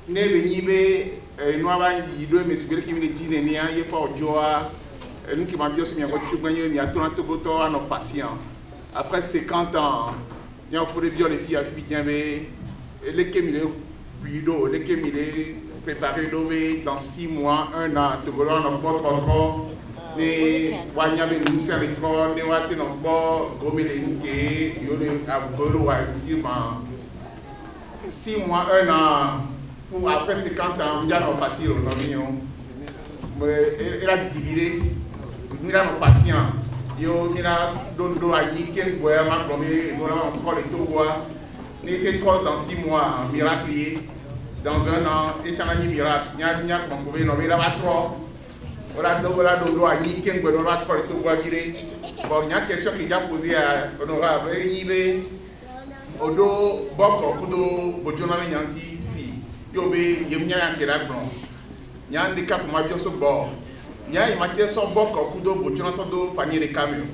nous avons dit deux messieurs qui me disent qu'il y a fort joie. Nous qui avons bien sûr, nous avons tout gagné, nous avons tout à nos patients. Après 50 ans, nous avons fait bien les filles à filles, les qui plutôt, les qui préparé dans 6 mois, 1 an, tout le monde n'a pas trop. Ni wanyame nusa letro ni wate no bo gomele nke yole avugolo wa intima 6 mois 1 an pour après 50 ans on a facile on a mignon mais il a divisé mira nos patients yo mira dondo ani ken boya ma comme on a encore les towa ni que dans 6 mois miracle dans 1 an et tanani miracle nya comme no mira va trop. Voilà, donc voilà, donc on a une question qui a posée à l'honorable. Il y a beaucoup de bojona yanti fi yobe yemnya kera blanc. Il y a un handicap pour ma vie sur bord. Il y a une matière sur beaucoup de bojona sur do panier de camion.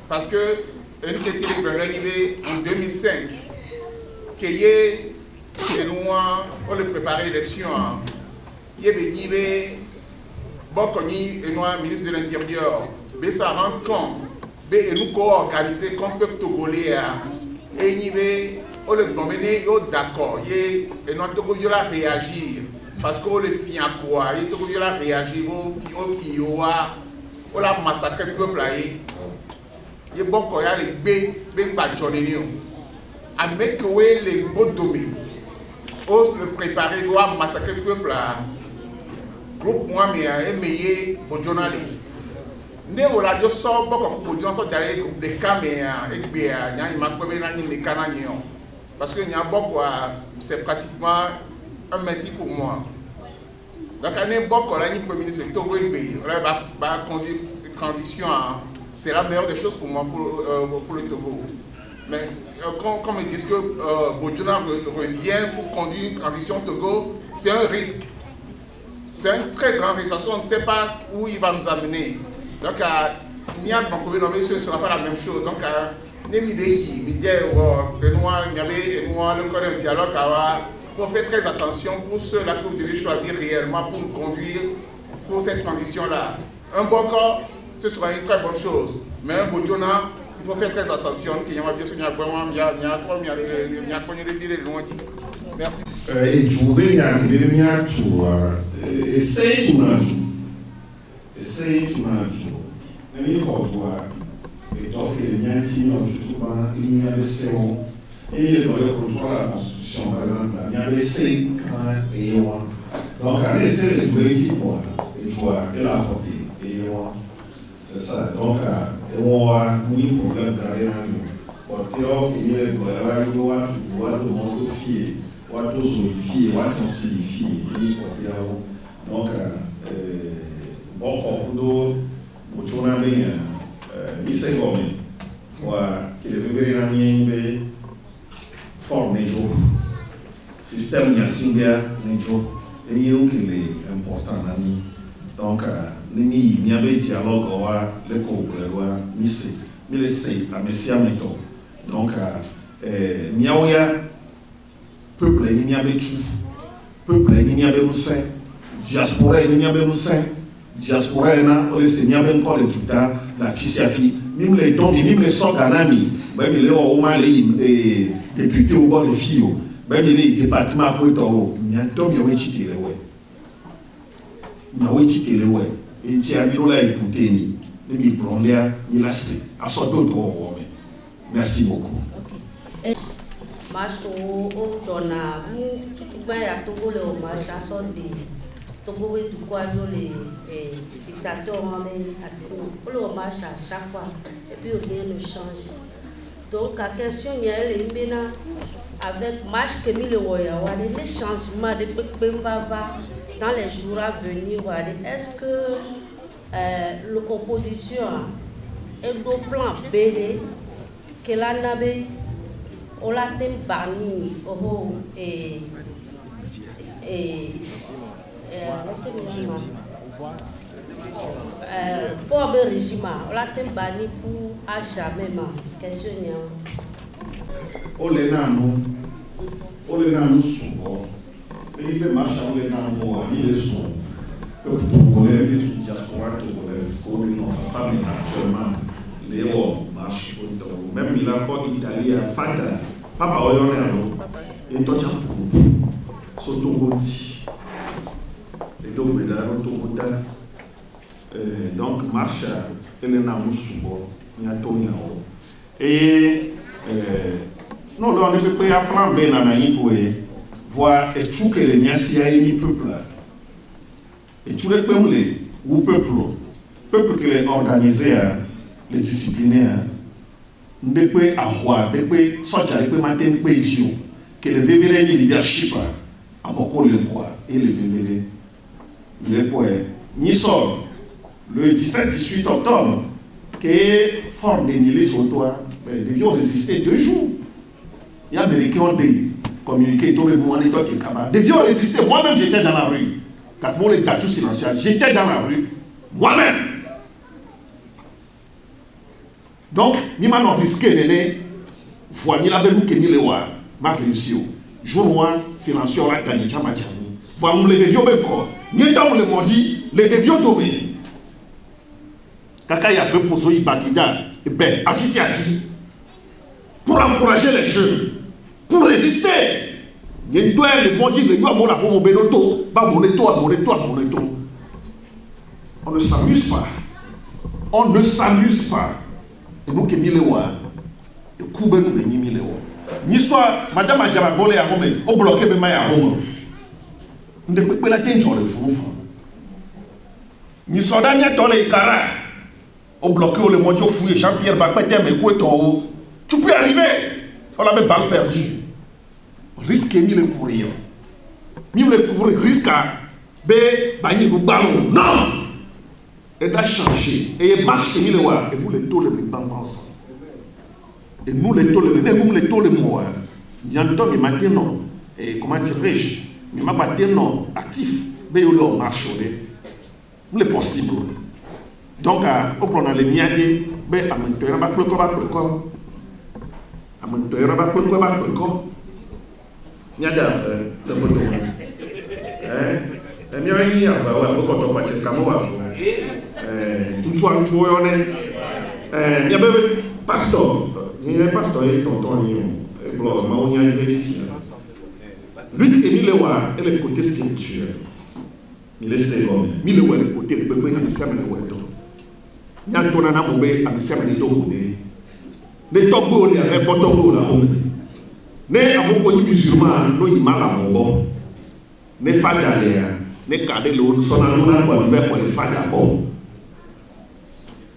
Parce que une question qui est arrivée en 2005 que nous on le préparer l'élection. Il y a Bokoni et moi, ministre de l'Intérieur, ça rend compte, et nous co-organiser comme peuple togolais, et nous le promener, d'accord, et notre Togo a réagir, parce qu'on le fait à quoi, et Togo a réagir, on a massacré le peuple, et bon, quand il y a les B, à mettre les beaux domaines, on le préparer, on a massacré le peuple. Groupe moi mais meilleur bojonale ne wala jo so boko bojon so derrière groupe de caméra et bien nya ima ko be na ni le cananien parce que nya boko c'est pratiquement un merci pour moi donc année boko la ni premier ministre Togo Igbe va conduire transition c'est la meilleure des choses pour moi pour le Togo Mais quand ils disent que Bojona revient pour conduire une transition Togo, c'est un risque. C'est un très grand risque parce qu'on ne sait pas où il va nous amener. Donc, ce ne sera pas la même chose. Donc, il faut faire très attention pour ceux-là que vous devez choisir réellement pour nous conduire pour cette transition-là. Un bon corps, ce sera une très bonne chose. Mais un Bojona, il faut faire très attention. Merci. Et tu veux essaye tout le et donc il y a un team il y a des séons et il y a la constitution par exemple il y a des 5 ans et donc on essaie de jouer ici pour et la faute et c'est ça donc on a un problème carré pour dire qu'il y a le monde fier watu solifier watu solifier donc bon concludo Bojona bem isso come que ele vive na minha forma de jogo système de simbia de jogo e é que é important na mim donc nini minha bem dialogue wa le coopérer ni se me le sei a messia meto donc minha peuple ni minha bem tu peuple ni minha bem sen diaspora ni minha bem sen diaspora na o le seigneur ben ko le tuta la fille même les dons même les sorganami même les o ma les député au bord de fio même les département ko to nya to mi o chitele we et ti abi lo la écouter ni mi prendre ni la c'est à so to to merci beaucoup Maso o dona mu tutuba ya Togo le o masha sonde Togo we tu kwa le dictateur mais assis le masha chaque fois et puis rien ne change. Donc la question il y a les mbena avec marche que mi le woya wa les changements de Pembava dans les jours à venir est-ce que l'opposition est au plan B que la nabe Ola tem bani oho forme régime ola tem bani pour à jamais ma question ole nanu subo ele be marcha ole nanu a ile son o togolais bi diaspora togolaise ko ni nossa famille actuellement Léo marche même il a encore Italie à Fata papa oyonero et toi tu as sotogoti et donc bedaro togota donc marche ele na musubo ni atonya o et non on ne peut pas apprendre bien na yikoe voir et tout que les nyasia ni peuple et tout le peuple ou peuple que les organisé les disciplinaires ndekwe ahwa ndekwe soja ndekwe matin ndekwe isio que les vévérés ni leadership amoko le quoi et les vévérés le quoi ni sort le 17-18 octobre que fort de milices autour les gens résistaient 2 jours les Américains ont communiqué tout le monde qui est capable des gens résistaient moi-même j'étais dans la rue quand mon état tout silencieux j'étais dans la rue moi-même. Donc, ni ma non risqué néné, foi ni la belle que ni le wa, ma réussir. Jour moi, silencieux la tani chama chani. Voi mon les devions beko. Ni dans le modi, les devions tomber. Kaka ya fait pour soyi bagida, et ben afficher afi. Pour encourager les jeunes, pour résister. Ni doit le modi le doit mon la mon benoto, ba moneto à moneto à moneto. On ne s'amuse pas. On ne s'amuse pas. Et nous qui milewa et couper nous ni milewa ni soit madame ajaba bolé à Rome au bloqué be maya Rome ne peut pas la tension le fou ni soit dernier dans les cara au bloqué le mondio fouillé Jean-Pierre Bakpete mais quoi toi tu peux arriver on a même balle perdue risque ni le courir ni le courir risque be bani bu ballon non. Et d'a changé et marche que milewa et vous les taux les bambans Et nous les taux, les mots, il y a un temps qui m'a dit non, et comment dirais-je, mais m'a battu non, actif, mais il y a un marché, nous les possible. Donc, au plan de l'émiadé, mais à mon tour, à mon tour, à mon tour, à mon tour, à mon tour, il y a des affaires, c'est bon. Et il y a une affaire, il faut qu'on passe comme on va. Tout soit un joueur, il y a un pasteur, il y a un pasteur, il y a un tonton, il y a un vérifié. Lui, c'est mis le roi et le côté spirituel. Il est second, mis le roi et le côté, il peut pas y aller, c'est le roi. Il y a un tonton à mourir, à me servir de tombeau. Les tombeaux, il y a un bon tombeau là-haut. Ne amoko musulman no imala mo ne fada le ne kade lo sona no na ko be ko le fada bo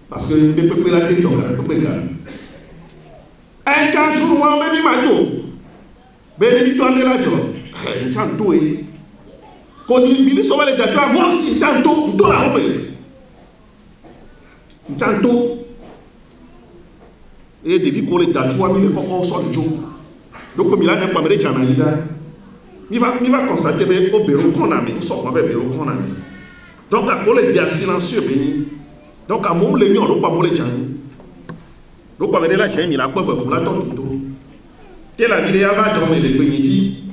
parce que ne peut la tête on peut pas un quand jour moi me ni mato be ni to ande la jo chanto e ko ni bi so wale da to mo si chanto to la ho be chanto e devi ko le da to mi le ko so jo. Donc, comme il a un peu de Janaïda, il va constater au bureau qu'on a mis, il sort avec le bureau qu'on a mis. Donc, à quoi les diable silencieux béni. Donc, à mon lénion, on ne pas mon les Jani. Donc, avec la Jani, il a pas vraiment la donne tout. Telle la vidéo va dans les bénis.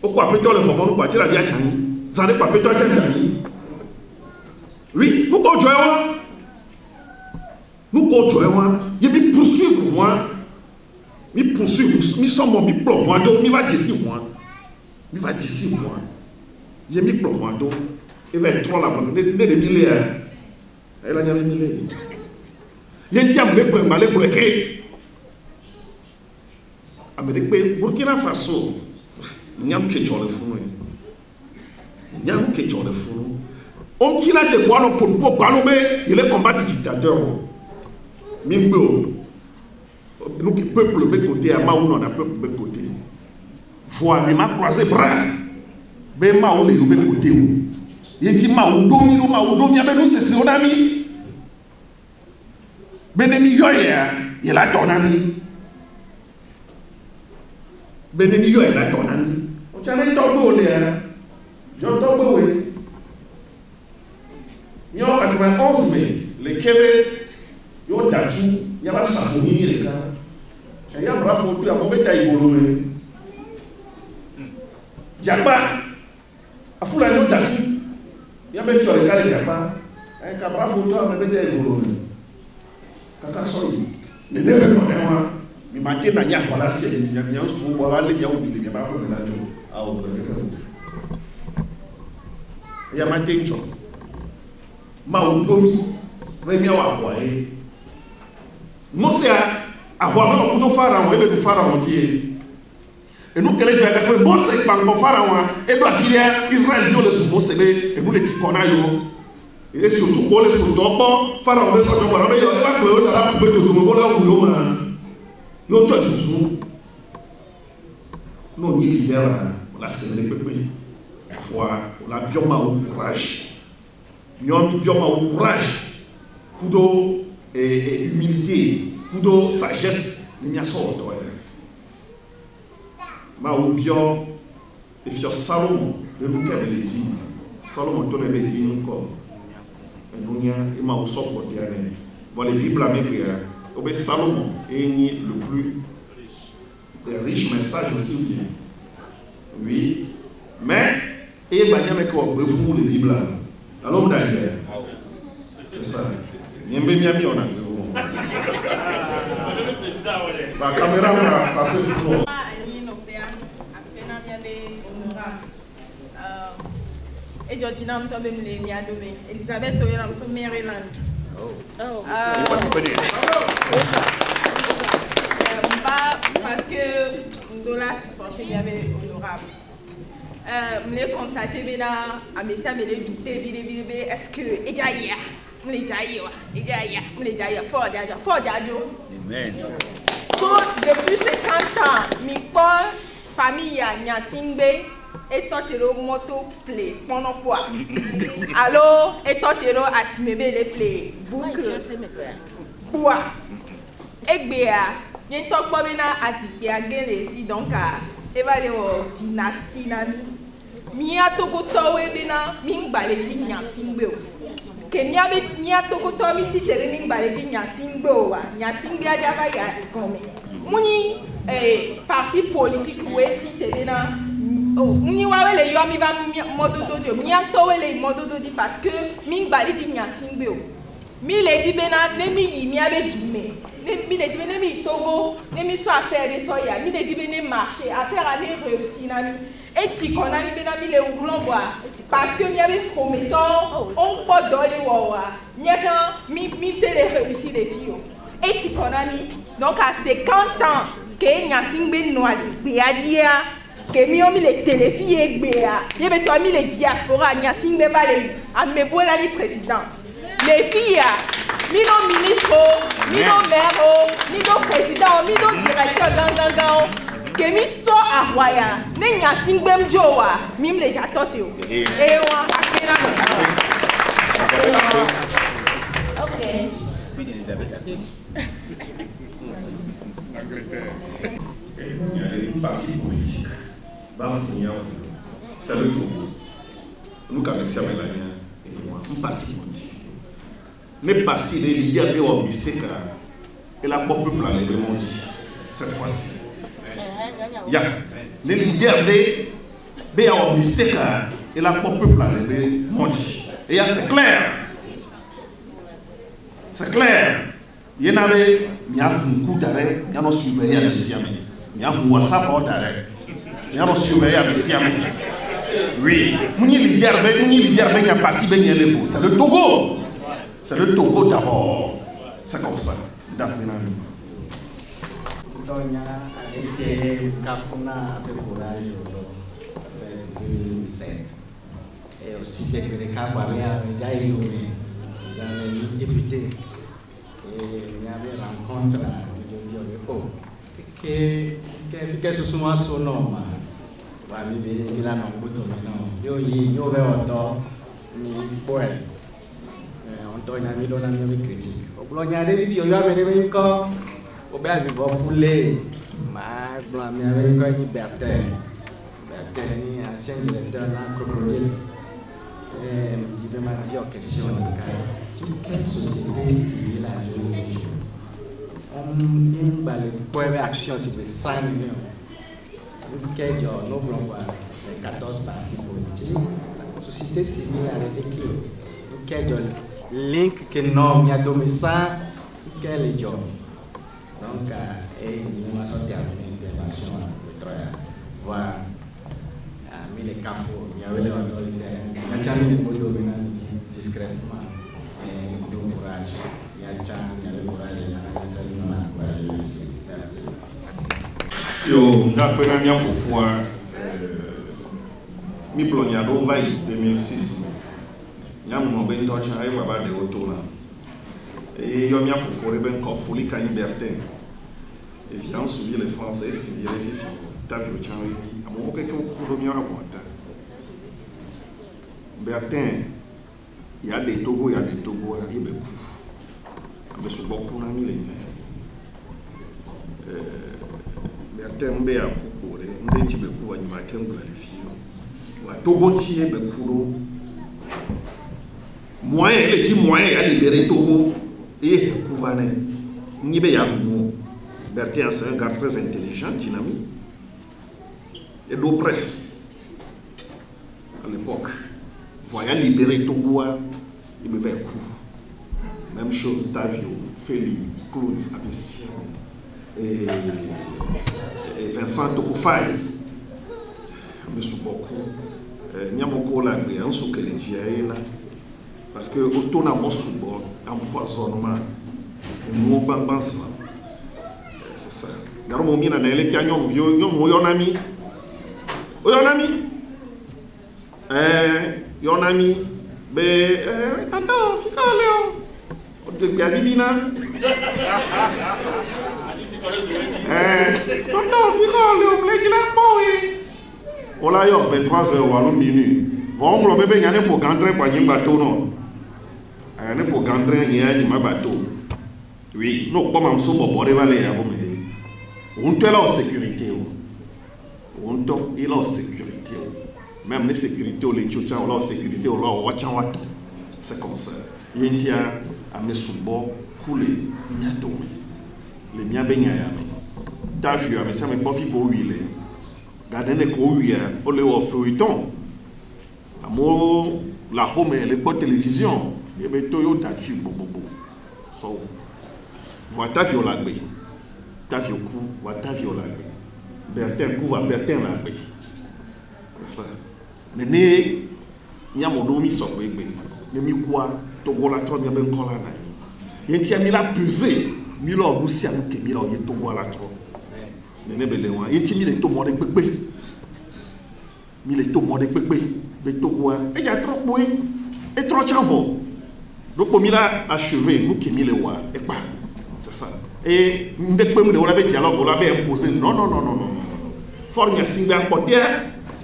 Pourquoi peut-on le moment où partir la vie à Jani? Ça n'est pas peut-on à Jani. Oui, nous continuons. Nous continuons. Il me poursuivre moi. Mi poursuivre, mi sommes mi plomb, moi donc mi va dire moi, mi va dire moi, il mi plomb moi donc, il va être trop là, ne des milliers, elle a des milliers. Il y a un peu de mal pour écrire. Amérique, Burkina Faso, il y a un quelque chose de fou, il y a un quelque chose de fou. On tire des bois pour balomer, il est combattu dictateur, Mimbo. Nous qui peuple de côté, à Maou, on a peuple de côté. Voilà, il m'a croisé bras. Ben Maou, les de côté. Il dit Maou, domi, il y a nous, c'est son ami. Ben Yoya, il a ton ami. Ben Yoya, il a ton ami. On tient les tombeaux, j'ai un tombeau, oui. Il y a 91 mai, les Québec, il y a Tadjou, il y a la Safouni, les gars. Il y a un bravo, il y a un mauvais taille. Japa, a foule à l'autre Tadjou, il y a un peu sur le cas de Japa. Il y a un bravo, il y a un mauvais taille. Kaka soyi, ne ne bɛ mɔgɔ ma, mi ma den na nya kɔla se, nya su wa ale nya wuli nya b'a ko na jo, awo ya ma den jɔ, ma o domi, bɛ mi awa awɔ ye, mose a awɔ a bɛ kudo fara wɔn, e bɛ du fara wɔn ti ye, enu kɛlɛ jɛ ka ko mose gbankɔ fara wɔn, e do afi yɛ Israɛl di o le su mose bɛ enu le ti kɔ na yo. Et surtout pour les soldats, Pharaon ne s'en va pas. Il y a pas de la poubelle de tout le monde là où il y a sous. Non, il y a la semaine de peuple. Foi, la bioma au courage. Bioma au courage. Kudo et humilité, kudo sagesse, il y a sorte. Ma ou bien et fier Salomon, le loup qu'elle les dit. Salomon tourne les dit encore. Nous avons un sort pour dire. Bon, les Bibles américaines, Salomon est le plus riche message aussi. Oui, mais il y a un peu de les Bibles. Alors, d'ailleurs, c'est ça. Il y a un peu de on a la caméra va passer pour nous. Et je dis non, je vais Elisabeth, je suis Maryland. Parce que nous l'avons supporté, il y avait honorable. Je l'ai constaté, à mes amis, je l'ai douté, est-ce que il y a depuis 50 ans, ma famille a Singbe. Et totero moto play pendant quoi? Alors, et totero asimebe les play boucle bois. Egbea, yen tok pa bena asiki agere si donc e va le dynastie na mi a tokoto we bena mi gbale di nyansingbe o. Ke mi a tokoto mi si tere mi gbale di nyansingbe o wa. Nyansingbe a java ya kome. Muni parti politique we si tere na muni wa we le yo mi va mododo di mi a to we le mododo di parce que mi gbale di nyansingbe o. Mi le di bena ne mi yi mi abe dume. Mi le di bena mi Togo, ne mi so affaire de soya, mi le di bena marché, affaire aller réussir na mi. Et ti kona mi bena mi le uglomboa parce que mi abe prometteur, on peut donner wawa. Mi te le réussir les filles. Et ti kona mi donc à 50 ans que Nyasingbe noisi beadia que mi on mi le téléfie gbea. Yebe toi mi le diaspora Nyasingbe va le amebola li président. Les filles, ni nos ministres, ni nos maires, ni nos présidents, ni nos directeurs, que mi so a Roya, ne Nyasingbem Joa, mim le jatote. Et on a fait Ok. Il y a une partie politique, c'est le Togo. Nous connaissons une partie politique. Mais partie des leaders de Wamistek et la peuple pour les remonter cette fois-ci. Les leaders de Wamistek et la peuple pour les remonter. Et c'est clair. C'est clair. Il y en avait, il y a un coup d'arrêt, il y a un surveillant de Siamé. Il y a un WhatsApp d'arrêt. Il y a un surveillant de Siamé. Oui. Il y a un parti, c'est le Togo. C'est le Togo d'abord. C'est comme ça. D'accord. Doña été Kafuna avec courage en 2007. Et aussi des Kabamia, déjà il y avait une députée. Et il y avait rencontre que ce soit son nom. Il y a un peu on a mis dans la critique. Au plan de vie, il y a des gens au bas de vos foulées. Ma blanc, il y avait une liberté. Liberté, ancien directeur de la crocodile. Il m'a dit aux questions. Quelle société civile a joué? On a une action sur les 5 millions. Quel jour, nous voulons voir les 14 partis politiques. La société civile a été quel jour? Link que non, il y a domicile, quel est job. Donc, il m'a sorti à une intervention, voir, mis les cafous, il y avait les autorités, il y a jamais les mots discrètement, et du courage, il y a le courage, il y a le courage, merci. Yo, d'après la mienne, il faut mi ploniado vai 2006. Nyam ben to cha ai baba de otona et yo mia fofore ben ko foli ka liberté et vient subir les français si les filles ta vi o cha wi amo ke ko ko mi ora vota Bertin il y a des Togo il y a des Togo il be ku be so beaucoup na mi le Bertin be a ku re mbe ti be ku wa nyima tengula les filles wa Togo ti be ku moyen les dix moyens à libérer Togo et Kouvané. Nibé Yabou, Bertin, c'est un gars très intelligent, dynamique, et d'oppresse à l'époque. Voyant libérer Togo, il me fait coup. Même chose, Davio, Félix, Claude, Abessi, et Vincent Tokoufaï. Je me suis beaucoup. Nyamoko la créé un souk les là. Parce que autour de mon sous-bord, empoisonnement, nous pensons. C'est ça. Garou mon mina n'elle qui a yon vieux, yon ami. Yon ami. Ben, tonton, fika Léo. De bien vivina. Tonton, fika Léo, les gars, boy. On l'a eu 23h ou à l'autre minute. Bon, le bébé, il y a un pour gantrer pour un bateau, non. Il y a un pour gantrer, il y a un bateau. Oui, non, comme on s'en va aller à Rome. On est là en sécurité. On est là en sécurité. Même les sécurités, les tchotchas, on est là en sécurité, on est là en watchan. C'est comme ça. Il y a à mes sous-bords, couler, il y a dormi. Les miens baignent à yami. T'as vu, mais ça m'a pas fait pour huiler. Gardez les couilles, on les offre feuilleton. Amour, la home et les bonnes télévisions. Et bien, Toyota, tu bobo. So, voilà ta vie au lac. Ta vie au cou, voilà ta vie au lac. Bertin cou, va Bertin lac. C'est ça. Mais il y a mon domi sur bébé. Mais mi quoi, Togo la toi, il y a bien encore là. Il y a mis la pesée. Milo Russia qui milo y Togo la toi. Il y a mis les tomates de bébé. Il est tout le monde est bébé. Il y a trop de bruit. Et trop de chevaux. Donc, comme il a achevé, nous qui mis les rois, et pas. C'est ça. Et nous devons avoir dialogue, on l'avait imposé. Non. Fort il y a signé un côté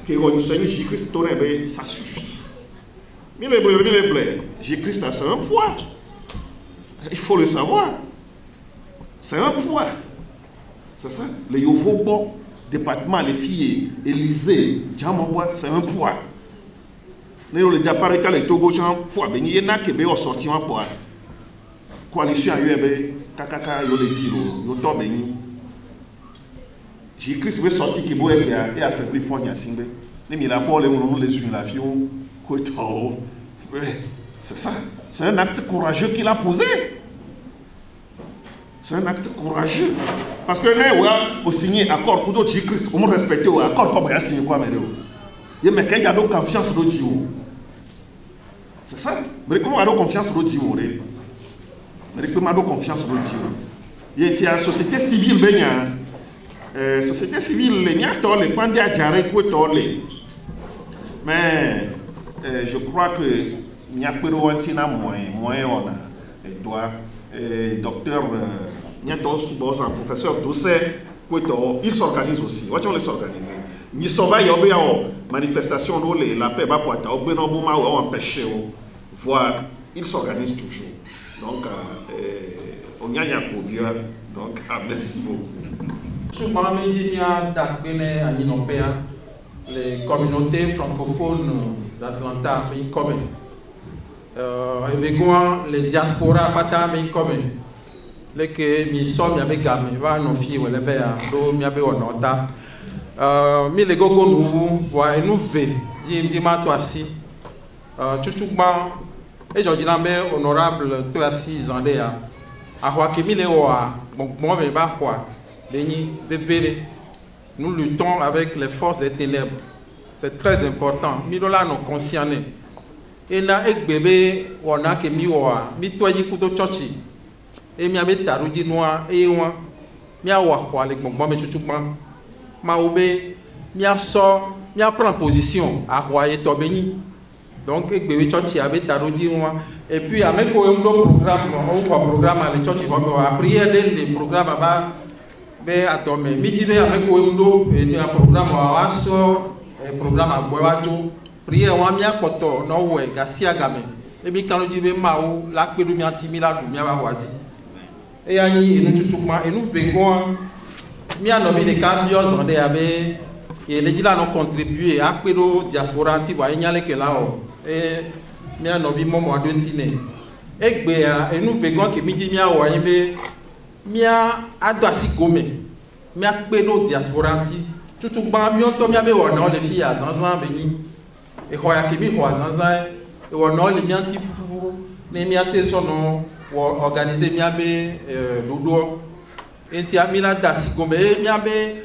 que Jésus-Christ, ça suffit. Mais les bleus, Jésus-Christ, c'est un poids. Il faut le savoir. C'est un poids. C'est ça. Les Yovobo, département, les filles, Élysée, Djambois, c'est un poids. Les appareils les Togo sont poids. Il y a qui ont sorti un poids. Coalition UEB, Kakaka, yo le dit, yo tombe. Jésus-Christ veut sortir qui boit et affaiblir Fonia Simbe. Les miracles, les unes la vie, c'est ça. C'est un acte courageux qu'il a posé. C'est un acte courageux. Parce que là, on signé accord pour d'autres Jésus-Christ, on respecte l'accord comme il a signé quoi, mais il y a donc confiance dans Dieu. C'est ça. Mais comment on a donc confiance dans Dieu? Mais comment on a confiance dans Dieu? Il y a une société civile, société civile, les gens les pandés à Djaré, mais je crois que il y a peu de moyen on a doit docteur il y a un professeur Doucet il s'organise aussi. On les s'organiser. Ils sont là, il y a une manifestation la paix va pour empêcher voir. Ils s'organisent toujours. Donc on y a un donc merci beaucoup. Souvent, les communautés francophones d'Atlanta, ils communes. Les diasporas, ils communes. Les que nous sommes avec les nos filles, les bébés, nous avons mais les gogos nous voient et nous veillent. Dis-moi toi si. Chuchukman, et je dis honorable toi si Zandéa. À quoi que mille oa, bon, moi, mais pas quoi. Nous luttons avec les forces des ténèbres. C'est très important. Nous sommes conscients. Et nous avons bébé, on a que mi oa, mi toi y kudo chochi. Et mi abe tarudi noa, et moi, mi a wa avec mon bon chuchukman. Ma oube, mi a sort, mi a prend position à royer tobeni. Donc, bébé chochi abe tarudi noa. Et puis, avec un programme, on voit programme à l'échochi, on va prier les programmes à mais attends, mais midi avec un programme à Asso, un programme à Boajo, prier à Mia Poto, Norway, Garcia Game. Et puis, quand on dit Mao, la Pédumia Timila, Miawadi. Et nous venons, nous avons nommé les cambios en DAB, et les gens ont contribué à Pédo Diaspora, qui va y aller que là. Et nous avons nommé Momo Adentine. Et nous venons que midi Miawaïbe. Mia adwasi gome mia pedo diasporanti tutu ba mi on to mia be wona le fi azanzan beni e hoya ke mi ho azanzan e wona le mia ti fufu ne mia te sono wo organiser mia be dodo enti amila dasi gome mia be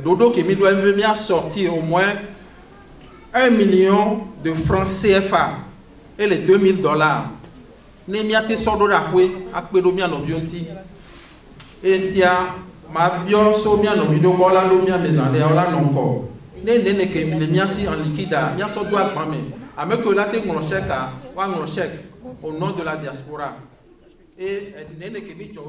dodo ke mi do mia sortir au moins 1 million de francs CFA et les $2000. Ne miate sordo da hwe akpedo mia no bionti entia ma bio so mia no video bola do mia mezande ola nonko ne ke le mia si en liquide mia so doit mame avec que la te mon chèque wa mon chèque au nom de la diaspora et ne ke mi jo